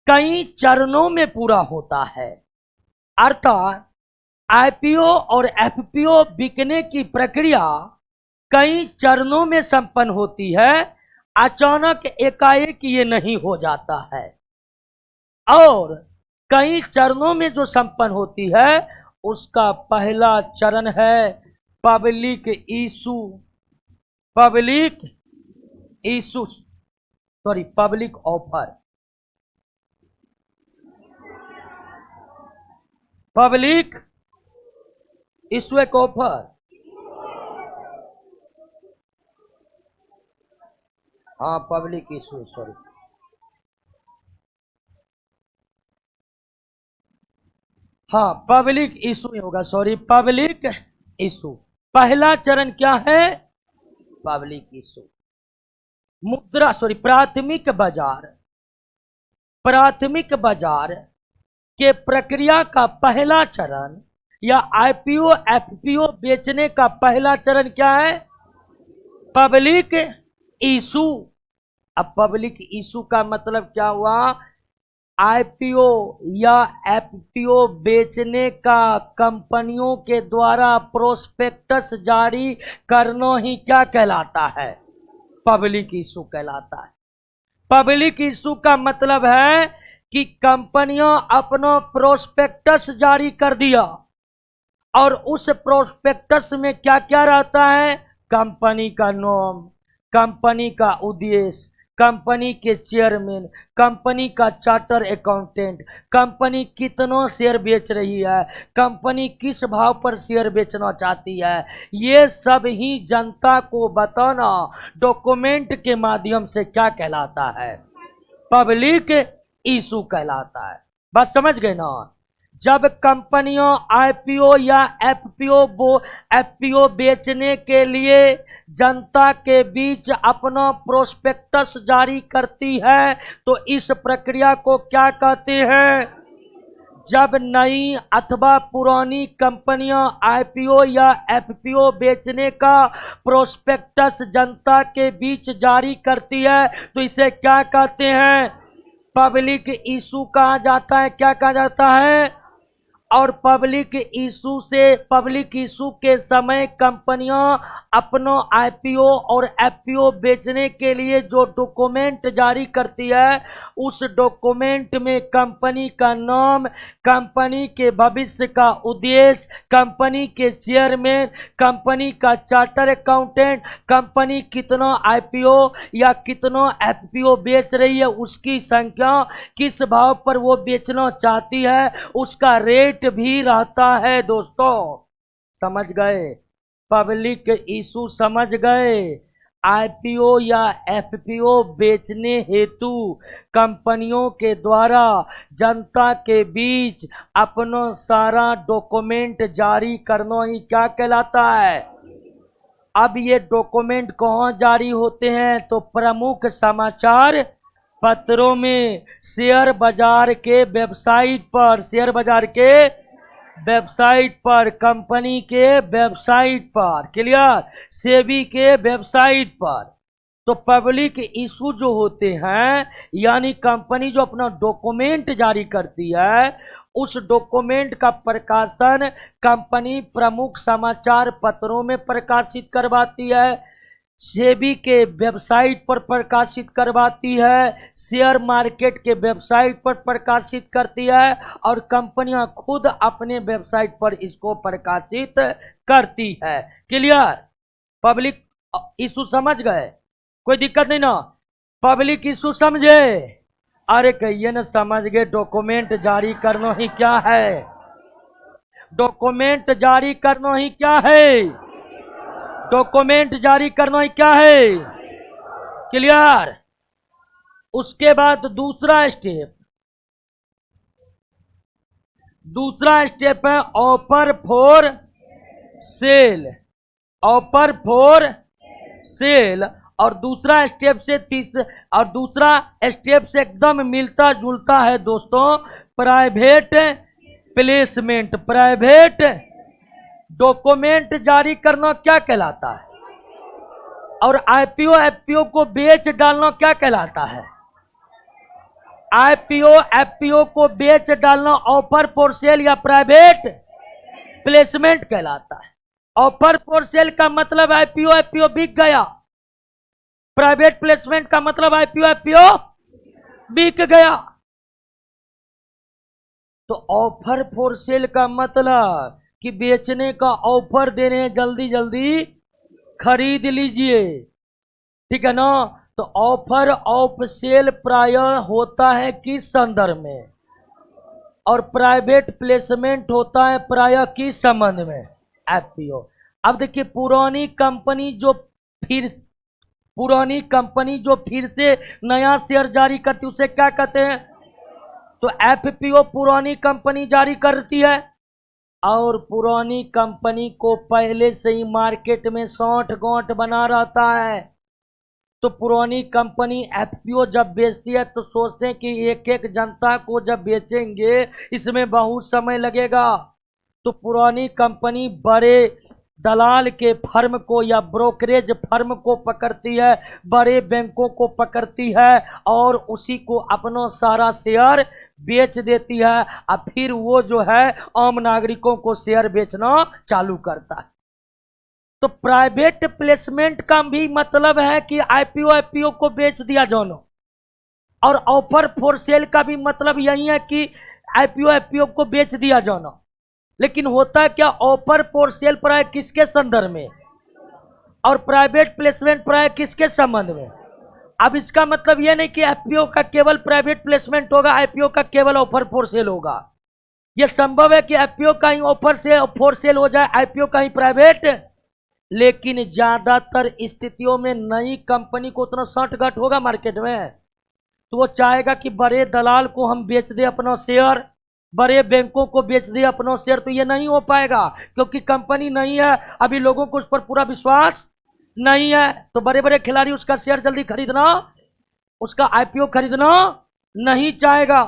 कई चरणों में पूरा होता है। अर्थात आईपीओ और एफपीओ बिकने की प्रक्रिया कई चरणों में संपन्न होती है। अचानक एकाएक ये नहीं हो जाता है, और कई चरणों में जो संपन्न होती है उसका पहला चरण है public offer. Public issue offer. हाँ पब्लिक इशू, सॉरी, हाँ पब्लिक इशू ही होगा, सॉरी, पब्लिक इशू। पहला चरण क्या है? Public issue. मुद्रा, सॉरी, प्राथमिक बाजार। प्राथमिक बाजार के प्रक्रिया का पहला चरण या आईपीओ एफपीओ बेचने का पहला चरण क्या है? Public issue. अब पब्लिक इशू का मतलब क्या हुआ? आईपीओ या एफपीओ बेचने का कंपनियों के द्वारा प्रोस्पेक्टस जारी करना ही क्या कहलाता है? पब्लिक इशू कहलाता है। पब्लिक इशू का मतलब है कि कंपनियां अपना प्रोस्पेक्टस जारी कर दिया और उस प्रोस्पेक्टस में क्या क्या रहता है? कंपनी का नाम, कंपनी का उद्देश्य, कंपनी के चेयरमैन, कंपनी का चार्टर अकाउंटेंट, कंपनी कितना शेयर बेच रही है, कंपनी किस भाव पर शेयर बेचना चाहती है, ये सब ही जनता को बताना डॉक्यूमेंट के माध्यम से क्या कहलाता है? पब्लिक इशू कहलाता है। बात समझ गए ना? जब कंपनियां आईपीओ या एफपीओ बेचने के लिए जनता के बीच अपना प्रोस्पेक्टस जारी करती है तो इस प्रक्रिया को क्या कहते हैं? जब नई अथवा पुरानी कंपनियां आईपीओ या एफपीओ बेचने का प्रोस्पेक्टस जनता के बीच जारी करती है तो इसे क्या कहते हैं? पब्लिक इशू कहा जाता है। क्या कहा जाता है? और पब्लिक इशू के समय कंपनियां अपना आईपीओ और एफपीओ बेचने के लिए जो डॉक्यूमेंट जारी करती है उस डॉक्यूमेंट में कंपनी का नाम, कंपनी के भविष्य का उद्देश्य, कंपनी के चेयरमैन, कंपनी का चार्टर अकाउंटेंट, कंपनी कितना आईपीओ या कितना एफपीओ बेच रही है, उसकी संख्या, किस भाव पर वो बेचना चाहती है, उसका रेट भी रहता है। दोस्तों समझ गए? पब्लिक इशू समझ गए? आईपीओ या एफपीओ बेचने हेतु कंपनियों के द्वारा जनता के बीच अपना सारा डॉक्यूमेंट जारी करना ही क्या कहलाता है? अब ये डॉक्यूमेंट कहाँ जारी होते हैं? तो प्रमुख समाचार पत्रों में, शेयर बाजार के वेबसाइट पर, शेयर बाजार के वेबसाइट पर, कंपनी के वेबसाइट पर, क्लियर, सेबी के वेबसाइट पर। तो पब्लिक इशू जो होते हैं यानी कंपनी जो अपना डॉक्यूमेंट जारी करती है उस डॉक्यूमेंट का प्रकाशन कंपनी प्रमुख समाचार पत्रों में प्रकाशित करवाती है, सेबी के वेबसाइट पर प्रकाशित करवाती है, शेयर मार्केट के वेबसाइट पर प्रकाशित करती है और कंपनियां खुद अपने वेबसाइट पर इसको प्रकाशित करती है। क्लियर? पब्लिक इशू समझ गए? कोई दिक्कत नहीं ना? पब्लिक इशू समझे? अरे कहिए ना समझ गए। डॉक्यूमेंट जारी करना ही क्या है? डॉक्यूमेंट जारी करना ही क्या है? डॉक्यूमेंट जारी करना ही क्या है? क्लियर? उसके बाद दूसरा स्टेप है offer for sale. Offer for sale और दूसरा स्टेप से एकदम मिलता जुलता है दोस्तों, प्राइवेट प्लेसमेंट। प्राइवेट डॉक्यूमेंट जारी करना क्या कहलाता है? और आईपीओ एफपीओ को बेच डालना क्या कहलाता है? आईपीओ एफपीओ को बेच डालना ऑफर फॉर सेल या प्राइवेट प्लेसमेंट कहलाता है। ऑफर फॉर सेल का मतलब आईपीओ एफपीओ बिक गया, प्राइवेट प्लेसमेंट का मतलब आईपीओ एफपीओ बिक गया। तो ऑफर फॉर सेल का मतलब कि बेचने का ऑफर दे रहे हैं, जल्दी जल्दी खरीद लीजिए, ठीक है ना? तो ऑफर ऑफ सेल प्रायः होता है किस संदर्भ में? और प्राइवेट प्लेसमेंट होता है प्रायः किस संबंध में? एफपीओ। अब देखिए पुरानी कंपनी जो फिर पुरानी कंपनी जो फिर से नया शेयर जारी करती है उसे क्या कहते हैं? तो एफपीओ पुरानी कंपनी जारी करती है, और पुरानी कंपनी को पहले से ही मार्केट में सौंठ गांठ बना रहता है। तो पुरानी कंपनी एफपीओ जब बेचती है तो सोचते हैं कि एक एक जनता को जब बेचेंगे इसमें बहुत समय लगेगा, तो पुरानी कंपनी बड़े दलाल के फर्म को या ब्रोकरेज फर्म को पकड़ती है, बड़े बैंकों को पकड़ती है और उसी को अपना सारा शेयर बेच देती है, और फिर वो जो है आम नागरिकों को शेयर बेचना चालू करता है। तो प्राइवेट प्लेसमेंट का भी मतलब है कि आईपीओ एफपीओ को बेच दिया जाना, और ऑफर फॉर सेल का भी मतलब यही है कि आईपीओ एफपीओ को बेच दिया जाना। लेकिन होता क्या, ऑफर फॉर सेल प्राय किसके संदर्भ में और प्राइवेट प्लेसमेंट प्राय किसके संबंध में? अब इसका मतलब यह नहीं कि एफपीओ का केवल प्राइवेट प्लेसमेंट होगा, आईपीओ का केवल ऑफर फॉर सेल होगा। यह संभव है कि एफपीओ का ही ऑफर से फॉर सेल हो जाए, आईपीओ का ही प्राइवेट। लेकिन ज्यादातर स्थितियों में नई कंपनी को उतना सटगट होगा मार्केट में, तो वो चाहेगा कि बड़े दलाल को हम बेच दे अपना शेयर, बड़े बैंकों को बेच दे अपना शेयर। तो ये नहीं हो पाएगा क्योंकि कंपनी नहीं है, अभी लोगों को उस पर पूरा विश्वास नहीं है। तो बड़े बड़े खिलाड़ी उसका शेयर जल्दी खरीदना, उसका आईपीओ खरीदना नहीं चाहेगा।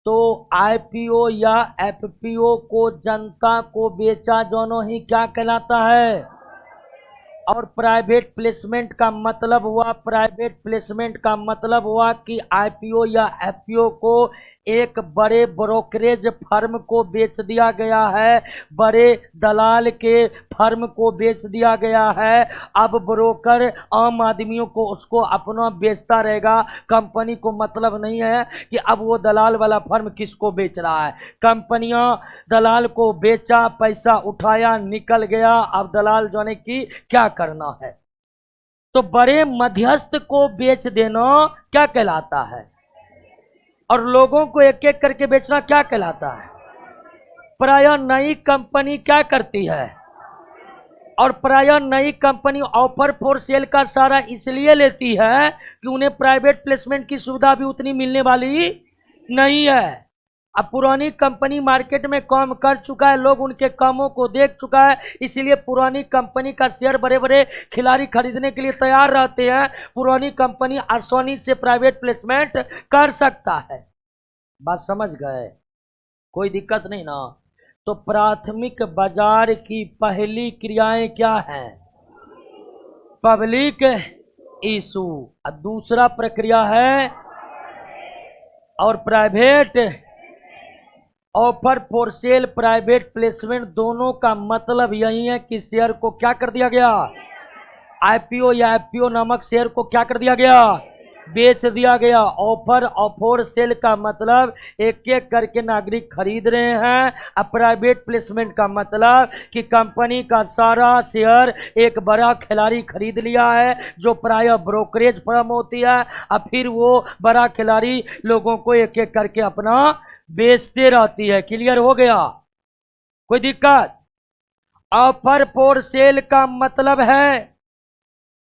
तो आईपीओ या एफपीओ को जनता को बेचा जाना ही क्या कहलाता है? और प्राइवेट प्लेसमेंट का मतलब हुआ, प्राइवेट प्लेसमेंट का मतलब हुआ कि आईपीओ या एफपीओ को एक बड़े ब्रोकरेज फर्म को बेच दिया गया है, बड़े दलाल के फर्म को बेच दिया गया है। अब ब्रोकर आम आदमियों को उसको अपना बेचता रहेगा, कंपनी को मतलब नहीं है कि अब वो दलाल वाला फर्म किसको बेच रहा है। कंपनियां दलाल को बेचा, पैसा उठाया, निकल गया, अब दलाल जाने की क्या करना है। तो बड़े मध्यस्थ को बेच देना क्या कहलाता है, और लोगों को एक एक करके बेचना क्या कहलाता है? प्रायः नई कंपनी क्या करती है, और प्रायः नई कंपनी ऑफर फॉर सेल का सारा इसलिए लेती है कि उन्हें प्राइवेट प्लेसमेंट की सुविधा भी उतनी मिलने वाली नहीं है। अब पुरानी कंपनी मार्केट में काम कर चुका है, लोग उनके कामों को देख चुका है, इसलिए पुरानी कंपनी का शेयर बड़े बड़े खिलाड़ी खरीदने के लिए तैयार रहते हैं। पुरानी कंपनी आसानी से प्राइवेट प्लेसमेंट कर सकता है। बात समझ गए? कोई दिक्कत नहीं ना? तो प्राथमिक बाजार की पहली क्रियाएं क्या हैं? पब्लिक इशू, दूसरा प्रक्रिया है और private offer for sale, private placement, दोनों का मतलब यही है कि शेयर को क्या कर दिया गया, आईपीओ या एफपीओ नामक शेयर को क्या कर दिया गया, बेच दिया गया। ऑफर फॉर सेल का मतलब एक एक करके नागरिक खरीद रहे हैं। अब प्राइवेट प्लेसमेंट का मतलब कि कंपनी का सारा शेयर एक बड़ा खिलाड़ी खरीद लिया है, जो प्रायः ब्रोकरेज फर्म होती है। अब फिर वो बड़ा खिलाड़ी लोगों को एक एक करके अपना बेचते रहती है। क्लियर हो गया? कोई दिक्कत? ऑफर फॉर सेल का मतलब है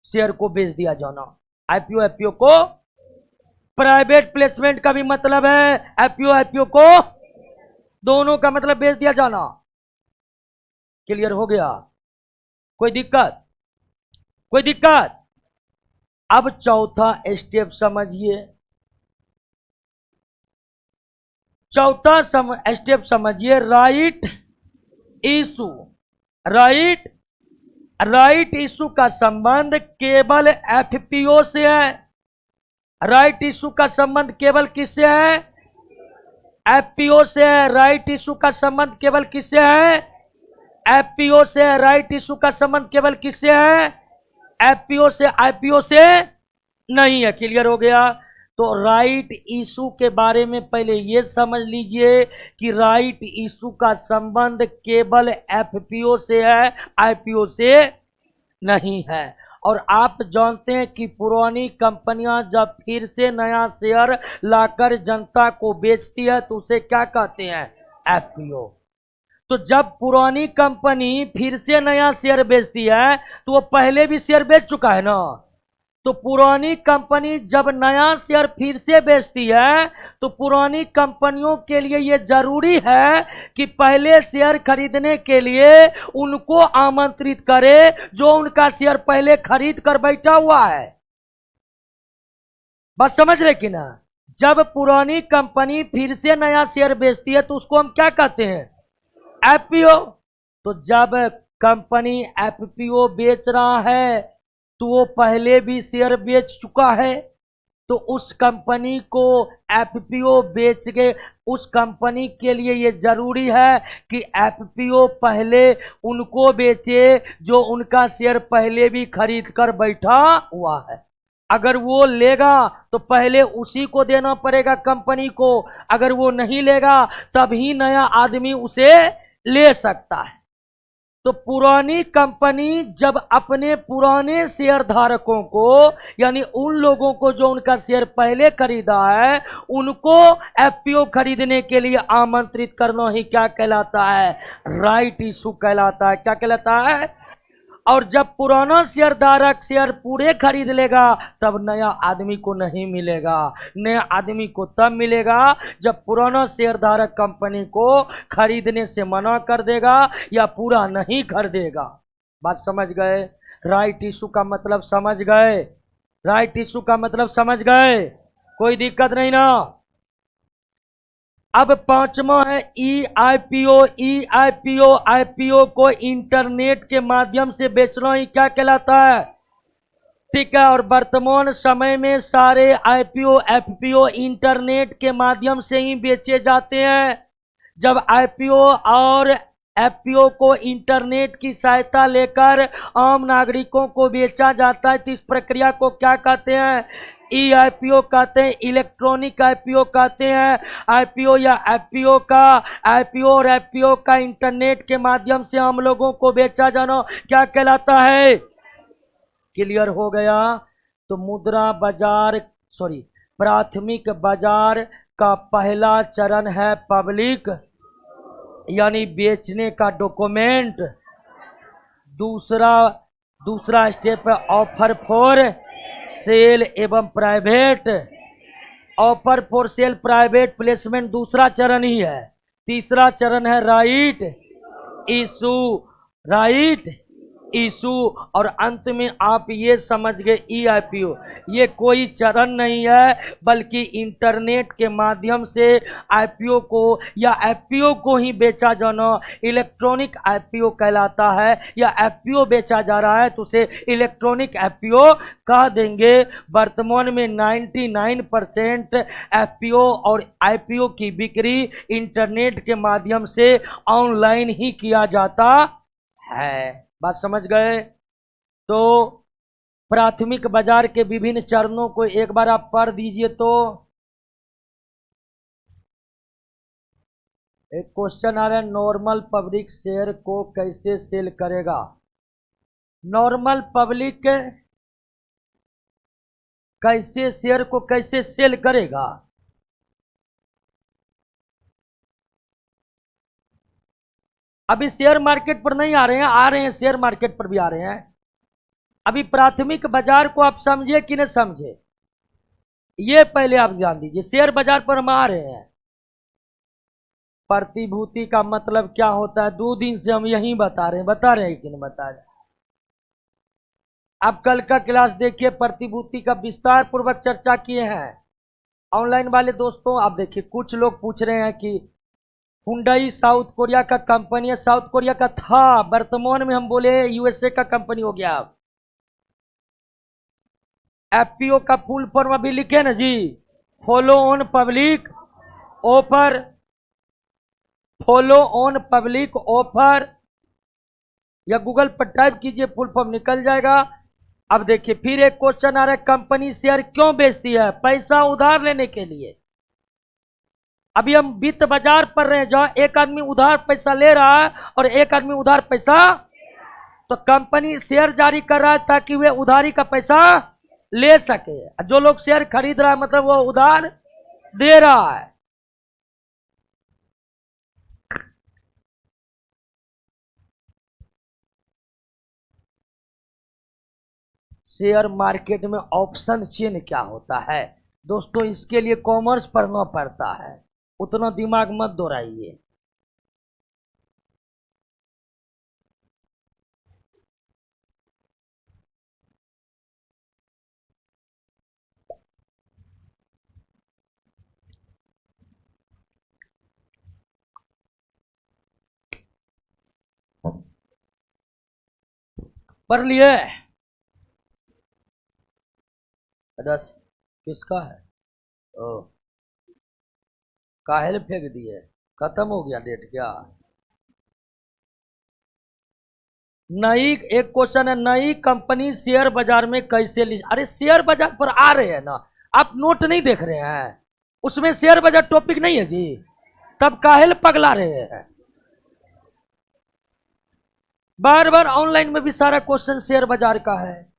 शेयर को बेच दिया जाना, आईपीओ एफपीओ को। प्राइवेट प्लेसमेंट का भी मतलब है एफपीओ एफपीओ को, दोनों का मतलब बेच दिया जाना। क्लियर हो गया? कोई दिक्कत? कोई दिक्कत? अब चौथा स्टेप समझिए। चौथा स्टेप समझिए, राइट इशू। राइट इशू का संबंध केवल एफपीओ से है। राइट इशू का संबंध केवल किससे है? एफपीओ से है। राइट इशू का संबंध केवल किससे है? एफपीओ से है। राइट इशू का संबंध केवल किससे है? एफपीओ से, आईपीओ से नहीं है। क्लियर हो गया? तो राइट इशू के बारे में पहले ये समझ लीजिए कि राइट इशू का संबंध केवल एफपीओ से है, आईपीओ से नहीं है। और आप जानते हैं कि पुरानी कंपनियां जब फिर से नया शेयर लाकर जनता को बेचती है तो उसे क्या कहते हैं? एफपीओ। तो जब पुरानी कंपनी फिर से नया शेयर बेचती है तो वो पहले भी शेयर बेच चुका है ना। तो पुरानी कंपनी जब नया शेयर फिर से बेचती है तो पुरानी कंपनियों के लिए यह जरूरी है कि पहले शेयर खरीदने के लिए उनको आमंत्रित करे जो उनका शेयर पहले खरीद कर बैठा हुआ है। बात समझ रहे कि ना। जब पुरानी कंपनी फिर से नया शेयर बेचती है तो उसको हम क्या कहते हैं, एफपीओ। तो जब कंपनी एफपीओ बेच रहा है तो वो पहले भी शेयर बेच चुका है, तो उस कंपनी को एफपीओ बेच के उस कंपनी के लिए ये जरूरी है कि एफपीओ पहले उनको बेचे जो उनका शेयर पहले भी खरीद कर बैठा हुआ है। अगर वो लेगा तो पहले उसी को देना पड़ेगा कंपनी को, अगर वो नहीं लेगा तभी नया आदमी उसे ले सकता है। तो पुरानी कंपनी जब अपने पुराने शेयर धारकों को यानी उन लोगों को जो उनका शेयर पहले खरीदा है उनको एफपीओ खरीदने के लिए आमंत्रित करना ही क्या कहलाता है, राइट इशू कहलाता है। क्या कहलाता है। और जब पुराना शेयर धारक शेयर पूरे खरीद लेगा तब नया आदमी को नहीं मिलेगा। नया आदमी को तब मिलेगा जब पुराना शेयर धारक कंपनी को खरीदने से मना कर देगा या पूरा नहीं खरीदेगा। बात समझ गए। राइट इशू का मतलब समझ गए। राइट इशू का मतलब समझ गए। कोई दिक्कत नहीं ना। अब पांचवा है ईआईपीओ। ईआईपीओ आईपीओ को इंटरनेट के माध्यम से बेचना ही क्या कहलाता है, ठीक है। और वर्तमान समय में सारे आईपीओ एफपीओ इंटरनेट के माध्यम से ही बेचे जाते हैं। जब आईपीओ और एफपीओ को इंटरनेट की सहायता लेकर आम नागरिकों को बेचा जाता है तो इस प्रक्रिया को क्या कहते हैं, ईआईपीओ कहते हैं, इलेक्ट्रॉनिक आईपीओ कहते हैं। आईपीओ या एफपीओ का आईपीओ और एफपीओ का इंटरनेट के माध्यम से हम लोगों को बेचा जाना क्या कहलाता है। क्लियर हो गया। तो मुद्रा बाजार प्राथमिक बाजार का पहला चरण है पब्लिक यानी बेचने का डॉक्यूमेंट। दूसरा स्टेप है ऑफर फॉर सेल एवं private. Offer for sale private placement दूसरा चरण ही है। तीसरा चरण है राइट इशू। Right issue. और अंत में आप ये समझ गए ईआईपीओ ये कोई चरण नहीं है बल्कि इंटरनेट के माध्यम से आईपीओ को या एफपीओ को ही बेचा जाना इलेक्ट्रॉनिक आईपीओ कहलाता है। या एफपीओ बेचा जा रहा है तो उसे इलेक्ट्रॉनिक एफपीओ कह देंगे। वर्तमान में 99% एफपीओ और आईपीओ की बिक्री इंटरनेट के माध्यम से ऑनलाइन ही किया जाता है। बात समझ गए। तो प्राथमिक बाजार के विभिन्न चरणों को एक बार आप पढ़ दीजिए। तो एक क्वेश्चन आ रहा है, नॉर्मल पब्लिक शेयर को कैसे सेल करेगा। नॉर्मल पब्लिक कैसे शेयर को कैसे सेल करेगा। अभी शेयर मार्केट पर नहीं आ रहे हैं, आ रहे हैं शेयर मार्केट पर भी आ रहे हैं। अभी प्राथमिक बाजार को आप समझे कि नहीं समझे ये पहले आप जान दीजिए। शेयर बाजार पर हम आ रहे हैं। प्रतिभूति का मतलब क्या होता है 2 दिन से हम यही बता रहे हैं कि नहीं बता रहे। आप कल का क्लास देखिए, प्रतिभूति का विस्तार पूर्वक चर्चा किए हैं। ऑनलाइन वाले दोस्तों आप देखिए, कुछ लोग पूछ रहे हैं कि हुंडई साउथ कोरिया का कंपनी है। साउथ कोरिया का था, वर्तमान में हम बोले यूएसए का कंपनी हो गया। एफपीओ का फुल फॉर्म अभी लिखे ना जी, follow on public offer. Follow on public offer या गूगल पर टाइप कीजिए, फुल फॉर्म निकल जाएगा। अब देखिए फिर एक क्वेश्चन आ रहा है, कंपनी शेयर क्यों बेचती है, पैसा उधार लेने के लिए। अभी हम वित्त बाजार पढ़ रहे हैं जहां एक आदमी उधार पैसा ले रहा है और एक आदमी उधार पैसा, तो कंपनी शेयर जारी कर रहा है ताकि वे उधारी का पैसा ले सके। जो लोग शेयर खरीद रहा है मतलब वो उधार दे रहा है। शेयर मार्केट में ऑप्शन चेन क्या होता है दोस्तों, इसके लिए कॉमर्स पढ़ना पड़ता है, उतना दिमाग मत दौड़ाइए। पढ़ लिए? 10 किसका है? ओ, काहेल फेंक दिए, खत्म हो गया डेट क्या? नई, एक क्वेश्चन है, नई कंपनी शेयर बाजार में कैसे ली? अरे शेयर बाजार पर आ रहे हैं ना, आप नोट नहीं देख रहे हैं? उसमें शेयर बाजार टॉपिक नहीं है जी, तब काहेल पगला रहे हैं? बार बार ऑनलाइन में भी सारा क्वेश्चन शेयर बाजार का है।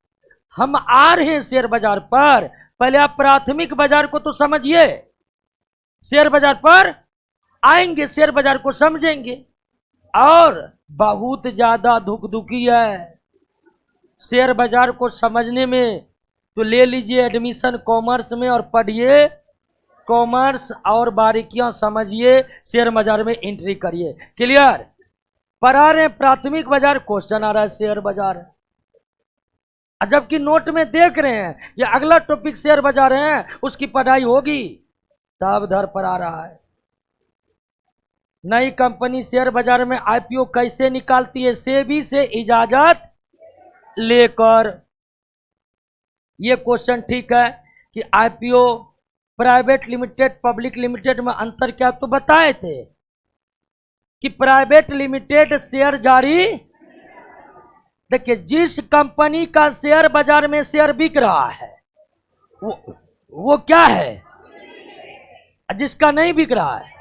हम आ रहे हैं शेयर बाजार पर, पहले आप प्राथमिक बाजार को तो समझिए, शेयर बाजार पर आएंगे, शेयर बाजार को समझेंगे। और बहुत ज्यादा धुकधुकी है शेयर बाजार को समझने में, तो ले लीजिए एडमिशन कॉमर्स में और पढ़िए कॉमर्स और बारीकियां समझिए, शेयर बाजार में एंट्री करिए। क्लियर? पढ़ा रहे प्राथमिक बाजार, क्वेश्चन आ रहा है शेयर बाजार, जबकि नोट में देख रहे हैं ये अगला टॉपिक शेयर बाजार है, उसकी पढ़ाई होगी, तब धर पर आ रहा है। नई कंपनी शेयर बाजार में आईपीओ कैसे निकालती है? सेबी से इजाजत लेकर। ये क्वेश्चन ठीक है कि IPO private limited public limited में अंतर क्या, तो बताए थे कि प्राइवेट लिमिटेड शेयर जारी, देखिए जिस कंपनी का शेयर बाजार में शेयर बिक रहा है वो क्या है, जिसका नहीं बिक रहा है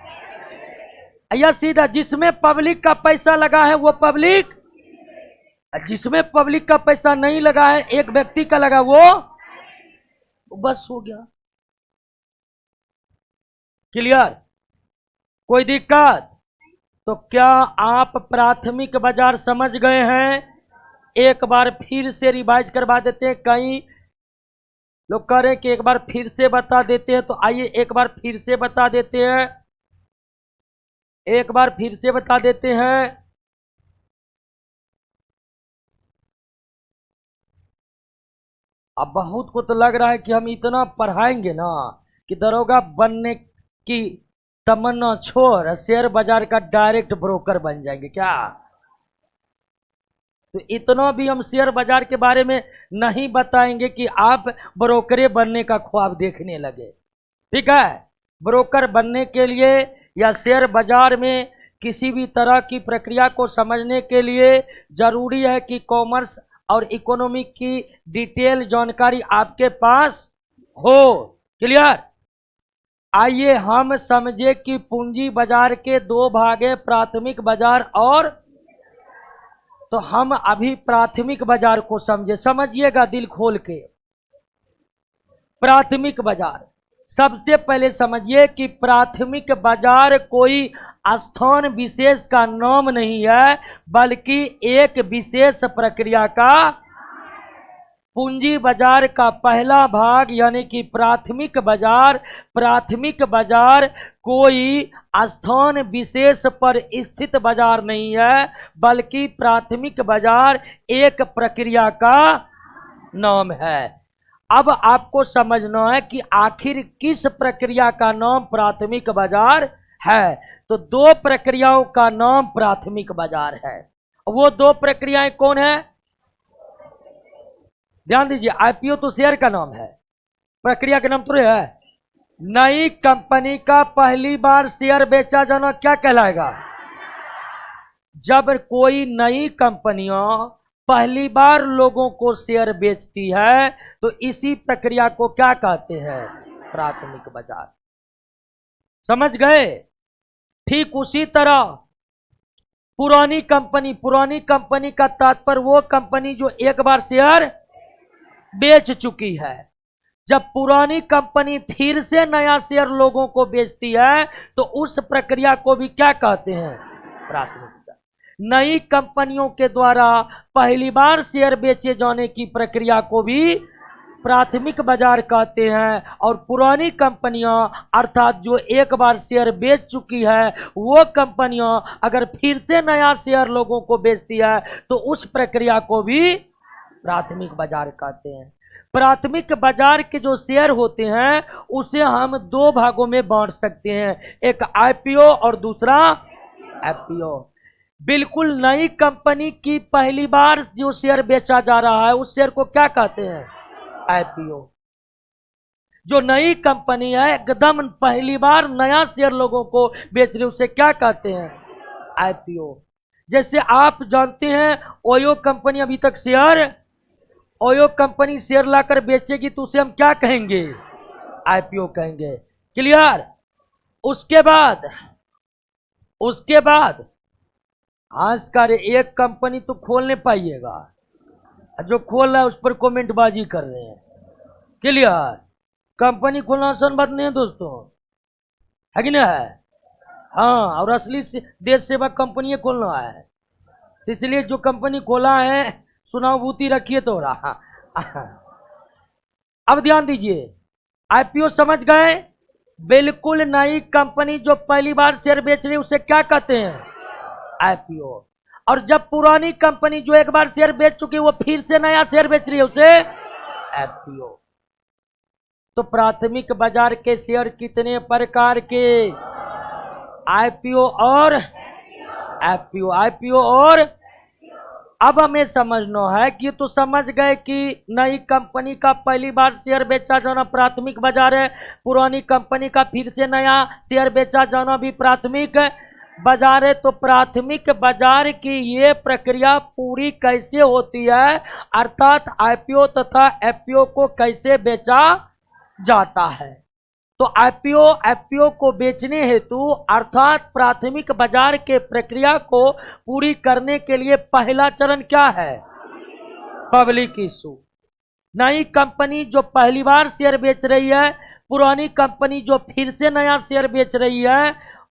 या सीधा जिसमें पब्लिक का पैसा लगा है वो पब्लिक, जिसमें पब्लिक का पैसा नहीं लगा है, एक व्यक्ति का लगा, वो बस हो गया। क्लियर? कोई दिक्कत? तो क्या आप प्राथमिक बाजार समझ गए हैं? एक बार फिर से रिवाइज करवा देते हैं, कई लोग कह रहे हैं कि एक बार फिर से बता देते हैं, तो आइए एक बार फिर से बता देते हैं, एक बार फिर से बता देते हैं। अब बहुत को तो लग रहा है कि हम इतना पढ़ाएंगे ना कि दरोगा बनने की तमन्ना छोड़ शेयर बाजार का डायरेक्ट ब्रोकर बन जाएंगे क्या? तो इतना भी हम शेयर बाजार के बारे में नहीं बताएंगे कि आप ब्रोकरे बनने का ख्वाब देखने लगे। ठीक है? ब्रोकर बनने के लिए या शेयर बाजार में किसी भी तरह की प्रक्रिया को समझने के लिए जरूरी है कि कॉमर्स और इकोनॉमिक की डिटेल जानकारी आपके पास हो। क्लियर? आइए हम समझे कि पूंजी बाजार के दो भाग है, प्राथमिक बाजार और, तो हम अभी प्राथमिक बाजार को समझे, समझिएगा दिल खोल के। प्राथमिक बाजार सबसे पहले समझिए कि प्राथमिक बाजार कोई स्थान विशेष का नाम नहीं है, बल्कि एक विशेष प्रक्रिया का, पूंजी बाजार का पहला भाग यानी कि प्राथमिक बाजार कोई स्थान विशेष पर स्थित बाजार नहीं है, बल्कि प्राथमिक बाजार एक प्रक्रिया का नाम है। अब आपको समझना है कि आखिर किस प्रक्रिया का नाम प्राथमिक बाजार है। तो दो प्रक्रियाओं का नाम प्राथमिक बाजार है। वो दो प्रक्रियाएं कौन है? ध्यान दीजिए, आईपीओ तो शेयर का नाम है, प्रक्रिया का नाम तो है। नई कंपनी का पहली बार शेयर बेचा जाना क्या कहलाएगा? जब कोई नई कंपनियां पहली बार लोगों को शेयर बेचती है तो इसी प्रक्रिया को क्या कहते हैं? प्राथमिक बाजार। समझ गए? ठीक उसी तरह पुरानी कंपनी का तात्पर्य वो कंपनी जो एक बार शेयर बेच चुकी है। जब पुरानी कंपनी फिर से नया शेयर लोगों को बेचती है तो उस प्रक्रिया को भी क्या कहते हैं? प्राथमिक बाजार। नई कंपनियों के द्वारा पहली बार शेयर बेचे जाने की प्रक्रिया को भी प्राथमिक बाजार कहते हैं। और पुरानी कंपनियां अर्थात जो एक बार शेयर बेच चुकी है वो कंपनियां अगर फिर से नया शेयर लोगों को बेचती है तो उस प्रक्रिया को भी प्राथमिक बाजार कहते हैं। प्राथमिक बाजार के जो शेयर होते हैं उसे हम दो भागों में बांट सकते हैं, एक आईपीओ और दूसरा एफपीओ। बिल्कुल नई कंपनी की पहली बार जो शेयर बेचा जा रहा है उस शेयर को क्या कहते हैं? आईपीओ। जो नई कंपनी है एकदम पहली बार नया शेयर लोगों को बेच रही उसे क्या कहते हैं? आईपीओ। जैसे आप जानते हैं ओयो कंपनी अभी तक ओयो कंपनी शेयर लाकर बेचेगी तो उसे हम क्या कहेंगे? आईपीओ कहेंगे। क्लियर? उसके बाद आज का एक कंपनी तो खोल नहीं पाइएगा, जो खोल रहा है उस पर कमेंट बाजी कर रहे हैं। क्लियर? कंपनी खोलना आसान बात नहीं है दोस्तों, है कि नहीं है? हाँ, और असली देश सेवा कंपनी खोलना है, इसलिए जो कंपनी खोला है सुनाभूति रखिए तो रहा। अब ध्यान दीजिए, आईपीओ समझ गए? बिल्कुल नई कंपनी जो पहली बार शेयर बेच रही है उसे क्या कहते हैं? आईपीओ। और जब पुरानी कंपनी जो एक बार शेयर बेच चुकी है वो फिर से नया शेयर बेच रही है उसे एफपीओ। तो प्राथमिक बाजार के शेयर कितने प्रकार के? आईपीओ और एफपीओ। आईपीओ और अब हमें समझना है कि तो समझ गए कि नई कंपनी का पहली बार शेयर बेचा जाना प्राथमिक बाजार है, पुरानी कंपनी का फिर से नया शेयर बेचा जाना भी प्राथमिक बाजार है। तो प्राथमिक बाजार की ये प्रक्रिया पूरी कैसे होती है, अर्थात आईपीओ तथा एफपीओ को कैसे बेचा जाता है? तो आईपीओ एफपीओ को बेचने हेतु अर्थात प्राथमिक बाजार के प्रक्रिया को पूरी करने के लिए पहला चरण क्या है? Public issue. नई कंपनी जो पहली बार शेयर बेच रही है, पुरानी कंपनी जो फिर से नया शेयर बेच रही है,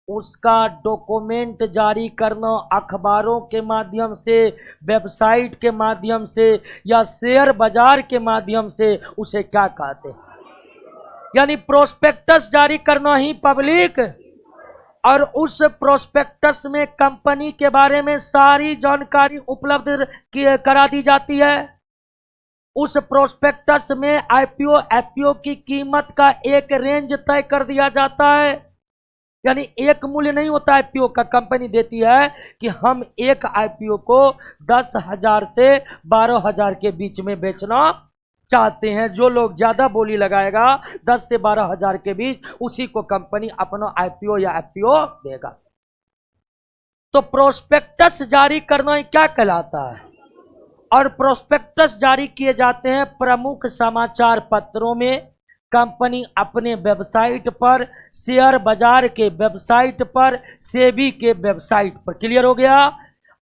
उसका डॉक्यूमेंट जारी करना अखबारों के माध्यम से, वेबसाइट के माध्यम से या शेयर बाजार के माध्यम से, उसे क्या कहते हैं? यानी प्रोस्पेक्टस जारी करना ही पब्लिक। और उस प्रोस्पेक्टस में कंपनी के बारे में सारी जानकारी उपलब्ध करा दी जाती है। उस प्रोस्पेक्टस में आईपीओ एफपीओ की कीमत का एक रेंज तय कर दिया जाता है। यानी एक मूल्य नहीं होता आईपीओ का, कंपनी देती है कि हम एक आईपीओ को 10,000 से 12,000 के बीच में बेचना चाहते हैं। जो लोग ज्यादा बोली लगाएगा 10 से 12,000 के बीच, उसी को कंपनी अपना आईपीओ या एफपीओ देगा। तो प्रोस्पेक्टस जारी करना क्या कहलाता है? और प्रोस्पेक्टस जारी किए जाते हैं प्रमुख समाचार पत्रों में, कंपनी अपने वेबसाइट पर, शेयर बाजार के वेबसाइट पर, सेबी के वेबसाइट पर। क्लियर हो गया?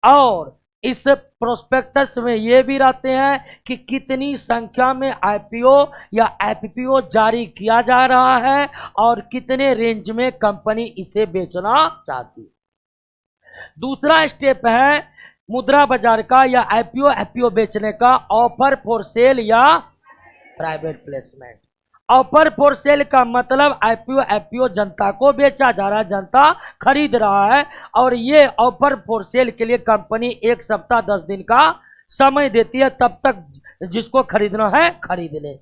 और इस प्रोस्पेक्टस में ये भी रहते हैं कि कितनी संख्या में आईपीओ या एफपीओ जारी किया जा रहा है और कितने रेंज में कंपनी इसे बेचना चाहती है। दूसरा स्टेप है मुद्रा बाजार का या आईपीओ एफपीओ बेचने का, ऑफर फॉर सेल या private placement. Offer for sale का मतलब आईपीओ एफपीओ जनता को बेचा जा रहा है, जनता खरीद रहा है, और ये ऑफर फॉर सेल के लिए कंपनी 1 सप्ताह 10 दिन का समय देती है, तब तक जिसको खरीदना है खरीद ले।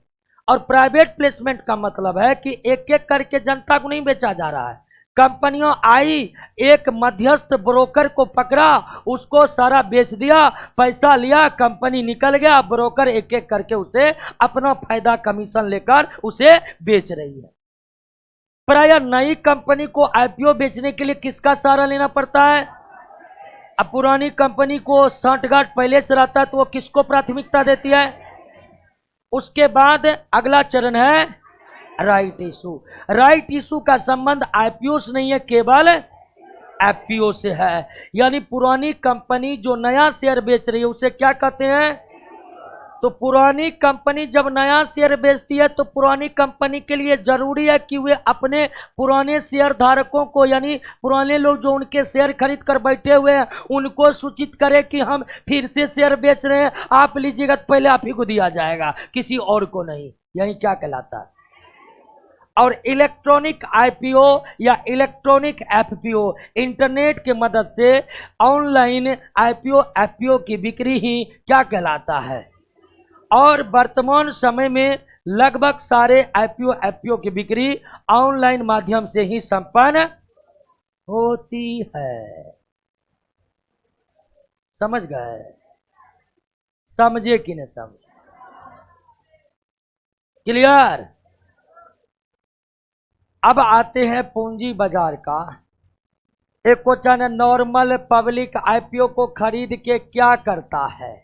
और प्राइवेट प्लेसमेंट का मतलब है कि एक एक करके जनता को नहीं बेचा जा रहा है, कंपनियों आई, एक मध्यस्थ ब्रोकर को पकड़ा, उसको सारा बेच दिया, पैसा लिया, कंपनी निकल गया, ब्रोकर एक एक करके उसे अपना फायदा कमीशन लेकर उसे बेच रही है। प्रायः नई कंपनी को आईपीओ बेचने के लिए किसका सहारा लेना पड़ता है? अब पुरानी कंपनी को सांठगांठ पहले से रहता है तो वो किसको प्राथमिकता देती है? उसके बाद अगला चरण है राइट इशू। राइट इशू का संबंध आईपीओ से नहीं है, केवल एफपीओ से है। यानी पुरानी कंपनी जो नया शेयर बेच रही है उसे क्या कहते हैं? तो पुरानी कंपनी जब नया शेयर बेचती है तो पुरानी कंपनी के लिए जरूरी है कि वे अपने पुराने शेयर धारकों को, यानी पुराने लोग जो उनके शेयर खरीद कर बैठे हुए हैं, उनको सूचित करे कि हम फिर से शेयर बेच रहे हैं, आप लीजिएगा, तो पहले आप ही को दिया जाएगा, किसी और को नहीं। यही क्या कहलाता है। और इलेक्ट्रॉनिक आईपीओ या इलेक्ट्रॉनिक एफपीओ, इंटरनेट के मदद से ऑनलाइन आईपीओ एफपीओ की बिक्री ही क्या कहलाता है। और वर्तमान समय में लगभग सारे आईपीओ एफपीओ की बिक्री ऑनलाइन माध्यम से ही संपन्न होती है। समझ गए? समझे कि नहीं समझे? क्लियर? अब आते हैं पूंजी बाजार का। एक क्वेश्चन है, नॉर्मल पब्लिक आईपीओ को खरीद के क्या करता है।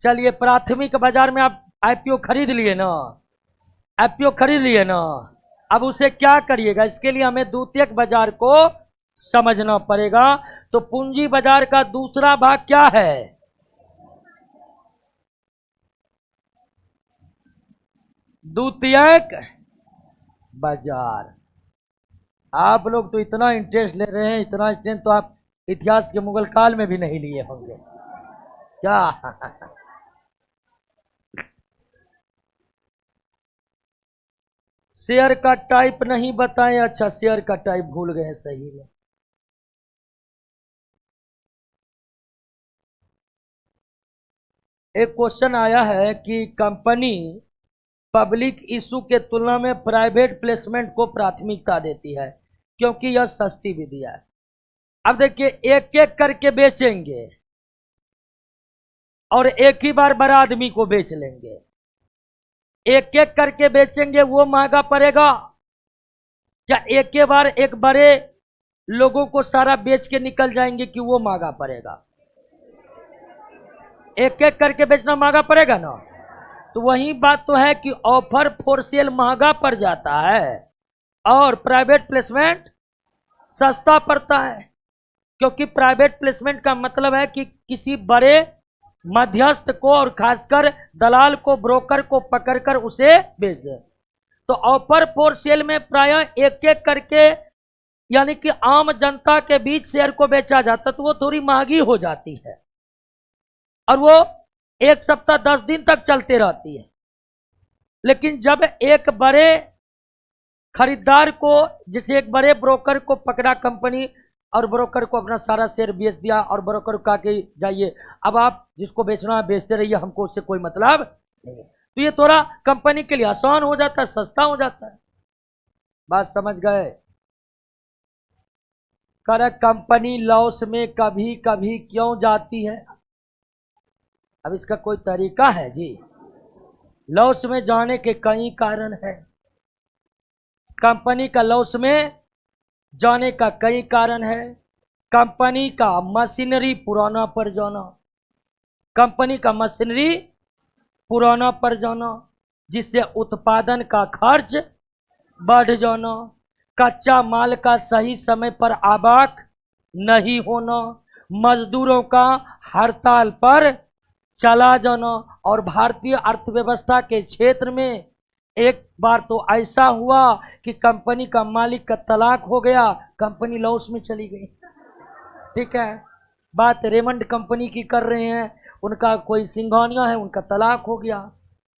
चलिए, प्राथमिक बाजार में आप आईपीओ खरीद लिए ना, आईपीओ खरीद लिए ना, अब उसे क्या करिएगा, इसके लिए हमें द्वितीयक बाजार को समझना पड़ेगा। तो पूंजी बाजार का दूसरा भाग क्या है? द्वितीयक बाजार। आप लोग तो इतना इंटरेस्ट ले रहे हैं, इतना इंटरेस्ट तो आप इतिहास के मुगल काल में भी नहीं लिए होंगे क्या? शेयर का टाइप नहीं बताएं। अच्छा, शेयर का टाइप भूल गए हैं, सही में। एक क्वेश्चन आया है कि कंपनी पब्लिक इशू के तुलना में प्राइवेट प्लेसमेंट को प्राथमिकता देती है क्योंकि यह सस्ती विधि है। अब देखिए, एक एक करके बेचेंगे और एक ही बार बड़ा आदमी को बेच लेंगे। एक एक करके बेचेंगे वो महंगा पड़ेगा, क्या एक के बार एक बड़े लोगों को सारा बेच के निकल जाएंगे कि वो महंगा पड़ेगा? एक एक करके बेचना महंगा पड़ेगा ना। तो वही बात तो है कि ऑफर फॉर सेल महंगा पड़ जाता है और प्राइवेट प्लेसमेंट सस्ता पड़ता है, क्योंकि प्राइवेट प्लेसमेंट का मतलब है कि किसी बड़े मध्यस्थ को और खासकर दलाल को, ब्रोकर को पकड़कर उसे बेच दे। तो ऑफर फॉर सेल में प्रायः एक एक करके, यानी कि आम जनता के बीच शेयर को बेचा जाता, तो वो थोड़ी महंगी हो जाती है और वो एक सप्ताह 10 दिन तक चलते रहती है। लेकिन जब एक बड़े खरीदार को, जैसे एक बड़े ब्रोकर को पकड़ा कंपनी और ब्रोकर को अपना सारा शेयर बेच दिया और ब्रोकर को कहा कि जाइए, अब आप जिसको बेचना है बेचते रहिए, हमको उससे कोई मतलब नहीं है। तो ये थोड़ा कंपनी के लिए आसान हो जाता है, सस्ता हो जाता है। बात समझ गए? कर कंपनी लॉस में कभी कभी क्यों जाती है? अब इसका कोई तरीका है जी? लॉस में जाने के कई कारण है। कंपनी का लॉस में जाने का कई कारण है। कंपनी का मशीनरी पुराना पड़ जाना, कंपनी का मशीनरी पुराना पड़ जाना जिससे उत्पादन का खर्च बढ़ जाना, कच्चा माल का सही समय पर आवाक नहीं होना, मजदूरों का हड़ताल पर चला जाना। और भारतीय अर्थव्यवस्था के क्षेत्र में एक बार तो ऐसा हुआ कि कंपनी का मालिक का तलाक हो गया, कंपनी लॉस में चली गई। ठीक है, बात रेमंड कंपनी की कर रहे हैं। उनका कोई सिंघानिया है, उनका तलाक हो गया,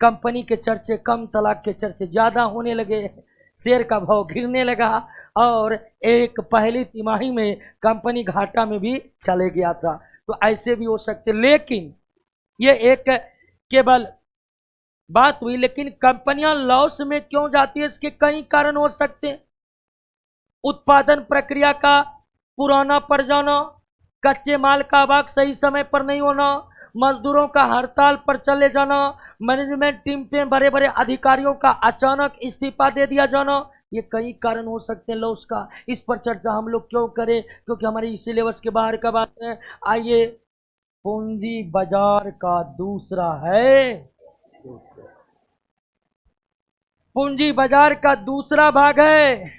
कंपनी के चर्चे कम, तलाक के चर्चे ज्यादा होने लगे, शेयर का भाव गिरने लगा और एक पहली तिमाही में कंपनी घाटा में भी चले गया था। तो ऐसे भी हो सकते, लेकिन ये एक केवल बात हुई। लेकिन कंपनियां लॉस में क्यों जाती है, इसके कई कारण हो सकते हैं। उत्पादन प्रक्रिया का पुराना पड़ जाना, कच्चे माल का आवाक सही समय पर नहीं होना, मजदूरों का हड़ताल पर चले जाना, मैनेजमेंट टीम पे बड़े बड़े अधिकारियों का अचानक इस्तीफा दे दिया जाना, ये कई कारण हो सकते हैं लॉस का। इस पर चर्चा हम लोग क्यों करें, क्योंकि हमारी इसी सिलेबस के बाहर का बात है। आइए, पूंजी बाजार का दूसरा है, पूंजी बाजार का दूसरा भाग है।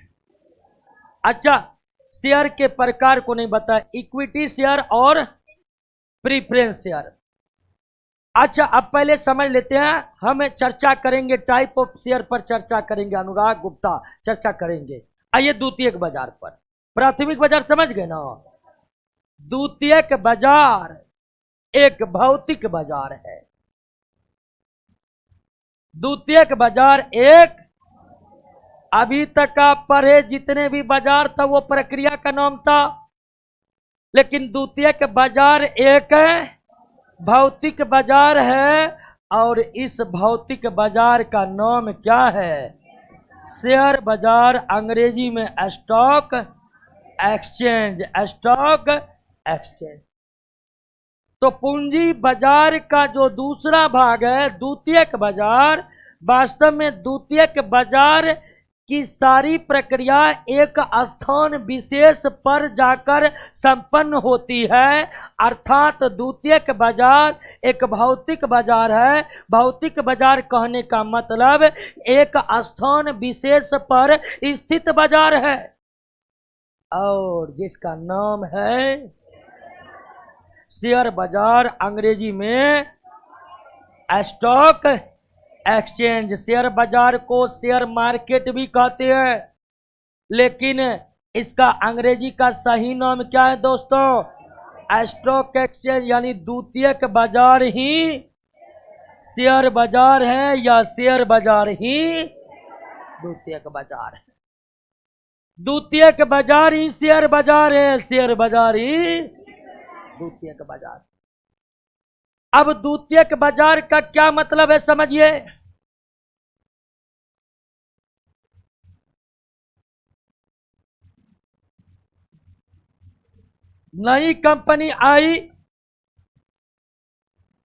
अच्छा, शेयर के प्रकार को नहीं बताया, इक्विटी शेयर और प्रीफरेंस शेयर। अच्छा, अब पहले समझ लेते हैं। हम चर्चा करेंगे टाइप ऑफ शेयर पर, चर्चा करेंगे, अनुराग गुप्ता चर्चा करेंगे। आइए द्वितीयक बाजार पर। प्राथमिक बाजार समझ गए ना। द्वितीयक बाजार एक भौतिक बाजार है। द्वितीयक बाजार एक, अभी तक आप पढ़े जितने भी बाजार था वो प्रक्रिया का नाम था, लेकिन द्वितीयक बाजार एक भौतिक बाजार है। और इस भौतिक बाजार का नाम क्या है? शेयर बाजार, अंग्रेजी में स्टॉक एक्सचेंज, स्टॉक एक्सचेंज। तो पूंजी बाजार का जो दूसरा भाग है द्वितीयक बाजार, वास्तव में द्वितीयक बाजार की सारी प्रक्रिया एक स्थान विशेष पर जाकर संपन्न होती है। अर्थात द्वितीयक बाजार एक भौतिक बाजार है। भौतिक बाजार कहने का मतलब एक स्थान विशेष पर स्थित बाजार है, और जिसका नाम है शेयर बाजार, अंग्रेजी में स्टॉक एक्सचेंज। शेयर बाजार को शेयर मार्केट भी कहते हैं, लेकिन इसका अंग्रेजी का सही नाम क्या है दोस्तों? Stock exchange. यानी द्वितीयक बाजार ही शेयर बाजार है, या शेयर बाजार ही द्वितीयक बाजार है। द्वितीयक बाजार ही शेयर बाजार है, शेयर बाजार ही द्वितीयक बाजार। अब द्वितीयक बाजार का क्या मतलब है समझिए। नई कंपनी आई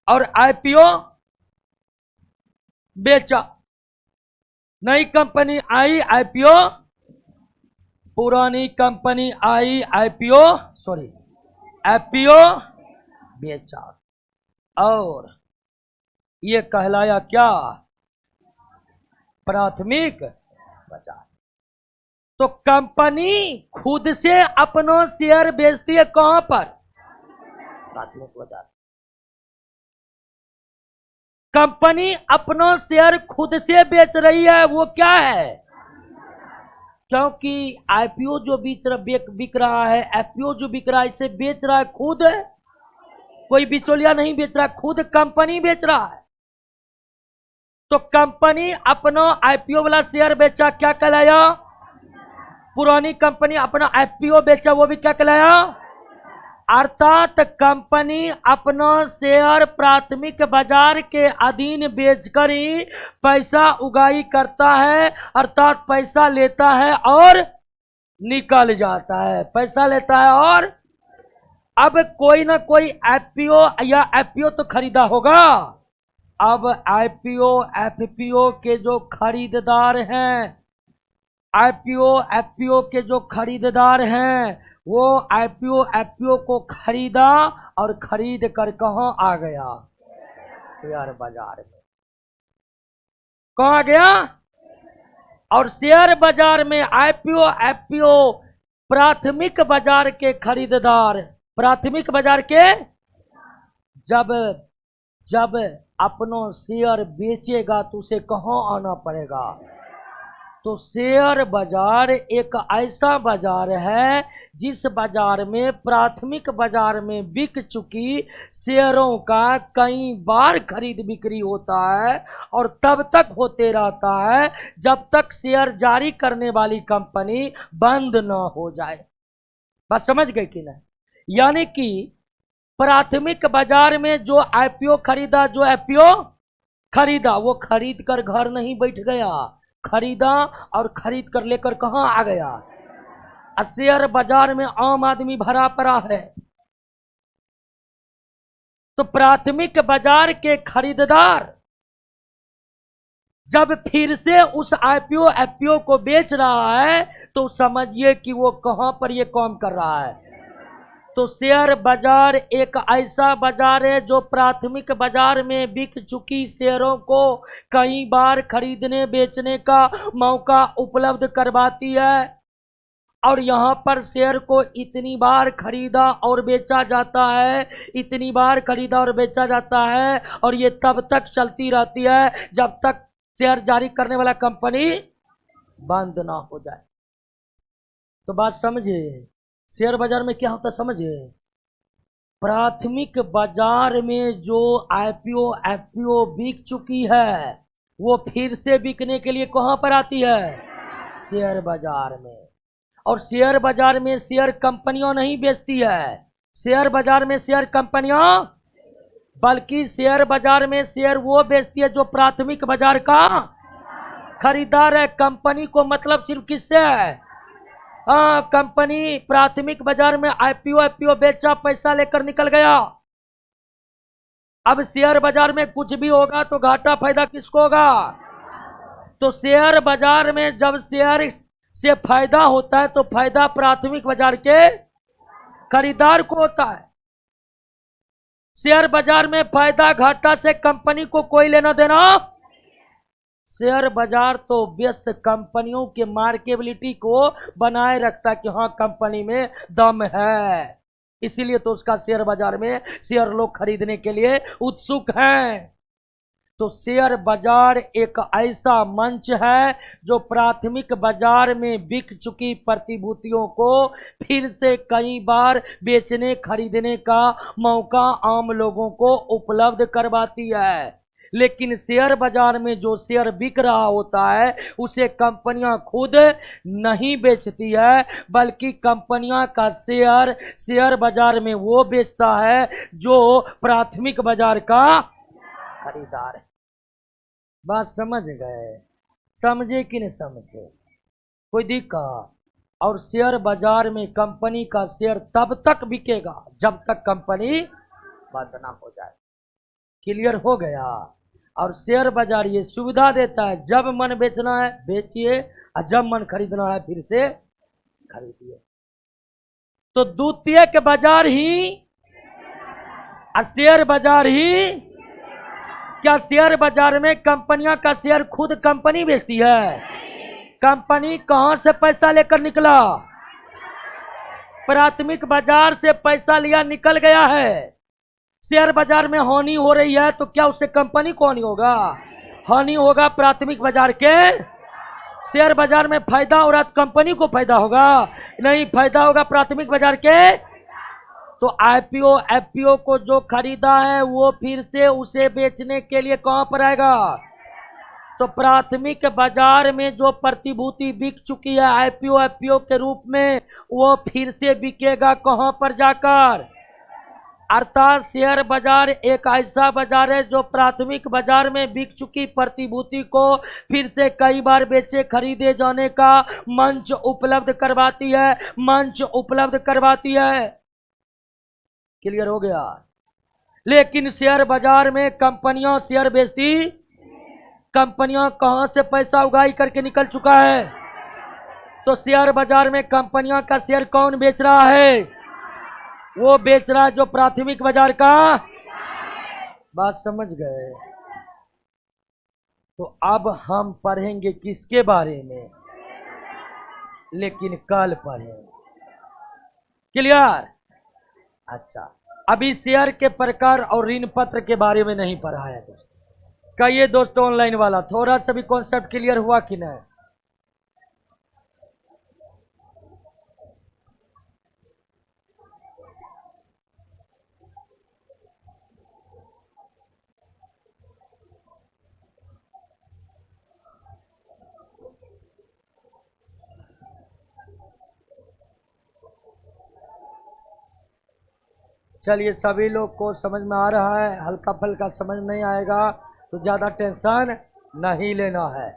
और आईपीओ बेचा। नई कंपनी आई, आईपीओ, पुरानी कंपनी आई, आईपीओ बेचा। और ये कहलाया क्या? प्राथमिक बाजार। तो कंपनी खुद से अपना शेयर बेचती है कहां पर? प्राथमिक बाजार। कंपनी अपना शेयर खुद से बेच रही है, वो क्या है? क्योंकि आईपीओ जो बिक रहा है, एफपीओ जो बिक रहा है, इसे बेच रहा है खुद, कोई बिचौलिया नहीं बेच रहा, खुद कंपनी बेच रहा है। तो कंपनी अपना आईपीओ वाला शेयर बेचा, क्या कहलाया? पुरानी कंपनी अपना आईपीओ बेचा, वो भी क्या कहलाया? अर्थात कंपनी अपना शेयर प्राथमिक बाजार के अधीन बेचकर ही पैसा उगाही करता है, अर्थात पैसा लेता है और निकल जाता है, पैसा लेता है। और अब कोई ना कोई आईपीओ या एफपीओ तो खरीदा होगा। अब आईपीओ एफपीओ के जो खरीददार हैं, आईपीओ एफपीओ के जो खरीददार हैं, वो आईपीओ एफपीओ को खरीदा और खरीद कर कहां आ गया? शेयर बाजार में। कहां गया? और शेयर बाजार में आईपीओ एफपीओ प्राथमिक बाजार के खरीददार, प्राथमिक बाजार के जब अपना शेयर बेचेगा तो उसे कहां आना पड़ेगा? तो शेयर बाजार एक ऐसा बाजार है जिस बाजार में प्राथमिक बाजार में बिक चुकी शेयरों का कई बार खरीद बिक्री होता है, और तब तक होते रहता है जब तक शेयर जारी करने वाली कंपनी बंद न हो जाए। बात समझ गए कि नहीं? यानी कि प्राथमिक बाजार में जो आईपीओ खरीदा, जो एफपीओ खरीदा, वो खरीद कर घर नहीं बैठ गया, खरीदा और खरीद कर लेकर कहां आ गया? शेयर बाजार में आम आदमी भरा पड़ा है। तो प्राथमिक बाजार के खरीदार जब फिर से उस आईपीओ एफपीओ को बेच रहा है, तो समझिए कि वो कहां पर ये काम कर रहा है। तो शेयर बाजार एक ऐसा बाजार है जो प्राथमिक बाजार में बिक चुकी शेयरों को कई बार खरीदने बेचने का मौका उपलब्ध करवाती है, और यहाँ पर शेयर को इतनी बार खरीदा और बेचा जाता है, इतनी बार खरीदा और बेचा जाता है, और ये तब तक चलती रहती है जब तक शेयर जारी करने वाला कंपनी बंद ना हो जाए। तो बात समझे, शेयर बाजार में क्या होता समझे, प्राथमिक बाजार में जो आईपीओ एफपीओ बिक चुकी है वो फिर से बिकने के लिए कहां पर आती है, शेयर बाजार में। और शेयर बाजार में शेयर कंपनियां नहीं बेचती है, शेयर बाजार में शेयर कंपनियां, बल्कि शेयर बाजार में शेयर वो बेचती है जो प्राथमिक बाजार का खरीदार है। कंपनी को मतलब सिर्फ किससे है, हाँ, कंपनी प्राथमिक बाजार में आईपीओ एफपीओ बेचा, पैसा लेकर निकल गया। अब शेयर बाजार में कुछ भी होगा तो घाटा फायदा किसको होगा, तो शेयर बाजार में जब शेयर से फायदा होता है तो फायदा प्राथमिक बाजार के खरीदार को होता है। शेयर बाजार में फायदा घाटा से कंपनी को कोई लेना देना। शेयर बाजार तो व्यस्त कंपनियों के मार्केबिलिटी को बनाए रखता है कि हाँ कंपनी में दम है, इसीलिए तो उसका शेयर बाजार में शेयर लोग खरीदने के लिए उत्सुक हैं। तो शेयर बाजार एक ऐसा मंच है जो प्राथमिक बाजार में बिक चुकी प्रतिभूतियों को फिर से कई बार बेचने खरीदने का मौका आम लोगों को उपलब्ध करवाती है। लेकिन शेयर बाजार में जो शेयर बिक रहा होता है उसे कंपनियां खुद नहीं बेचती है, बल्कि कंपनियां का शेयर शेयर बाजार में वो बेचता है जो प्राथमिक बाजार का खरीदार है। बात समझ गए, समझे कि नहीं समझे, कोई दिक्कत। और शेयर बाजार में कंपनी का शेयर तब तक बिकेगा जब तक कंपनी बंद ना हो जाए। क्लियर हो गया। और शेयर बाजार ये सुविधा देता है, जब मन बेचना है बेचिए और जब मन खरीदना है फिर से खरीदिए। तो द्वितीयक बाजार ही और शेयर बाजार ही, क्या शेयर बाजार में कंपनियां का शेयर खुद कंपनी बेचती है, कंपनी कहां से पैसा लेकर निकला, प्राथमिक बाजार से पैसा लिया निकल गया है। शेयर बाजार में हानि हो रही है तो क्या उससे कंपनी को हानि होगा, हानि होगा प्राथमिक बाजार के। शेयर बाजार में फायदा हो रहा तो कंपनी को फायदा होगा, नहीं, फायदा होगा प्राथमिक बाजार के। तो आईपीओ एफपीओ को जो खरीदा है वो फिर से उसे बेचने के लिए कहां पर आएगा, तो प्राथमिक बाजार में जो प्रतिभूति बिक चुकी है आईपीओ एफपीओ के रूप में वो फिर से बिकेगा कहां पर जाकर। अर्थात शेयर बाजार एक ऐसा बाजार है जो प्राथमिक बाजार में बिक चुकी प्रतिभूति को फिर से कई बार बेचे खरीदे जाने का मंच उपलब्ध करवाती है, मंच उपलब्ध करवाती है। क्लियर हो गया। लेकिन शेयर बाजार में कंपनियां शेयर बेचती, कंपनियां कहां से पैसा उगाई करके निकल चुका है, तो शेयर बाजार में कंपनियां का शेयर कौन बेच रहा है, वो बेच रहा है जो प्राथमिक बाजार का। बात समझ गए। तो अब हम पढ़ेंगे किसके बारे में, लेकिन कल पढ़ेंगे। क्लियर। अच्छा, अभी शेयर के प्रकार और ऋण पत्र के बारे में नहीं पढ़ा है दोस्तों। कहिए दोस्तों ऑनलाइन वाला, थोड़ा सा भी कॉन्सेप्ट क्लियर हुआ कि नहीं। चलिए, सभी लोग को समझ में आ रहा है, हल्का फल्का समझ नहीं आएगा तो ज्यादा टेंशन नहीं लेना है।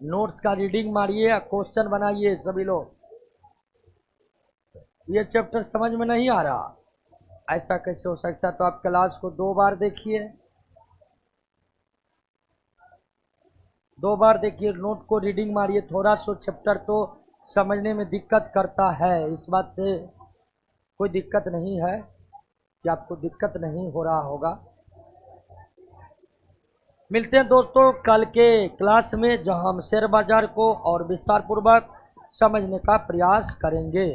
नोट्स का रीडिंग मारिए, क्वेश्चन बनाइए सभी लोग। ये चैप्टर समझ में नहीं आ रहा, ऐसा कैसे हो सकता है, तो आप क्लास को 2 बार देखिए, 2 बार देखिए, नोट को रीडिंग मारिए। थोड़ा सा चैप्टर तो समझने में दिक्कत करता है, इस बात से कोई दिक्कत नहीं है कि आपको दिक्कत नहीं हो रहा होगा, मिलते हैं दोस्तों कल के क्लास में, जहां हम शेयर बाजार को और विस्तार पूर्वक समझने का प्रयास करेंगे।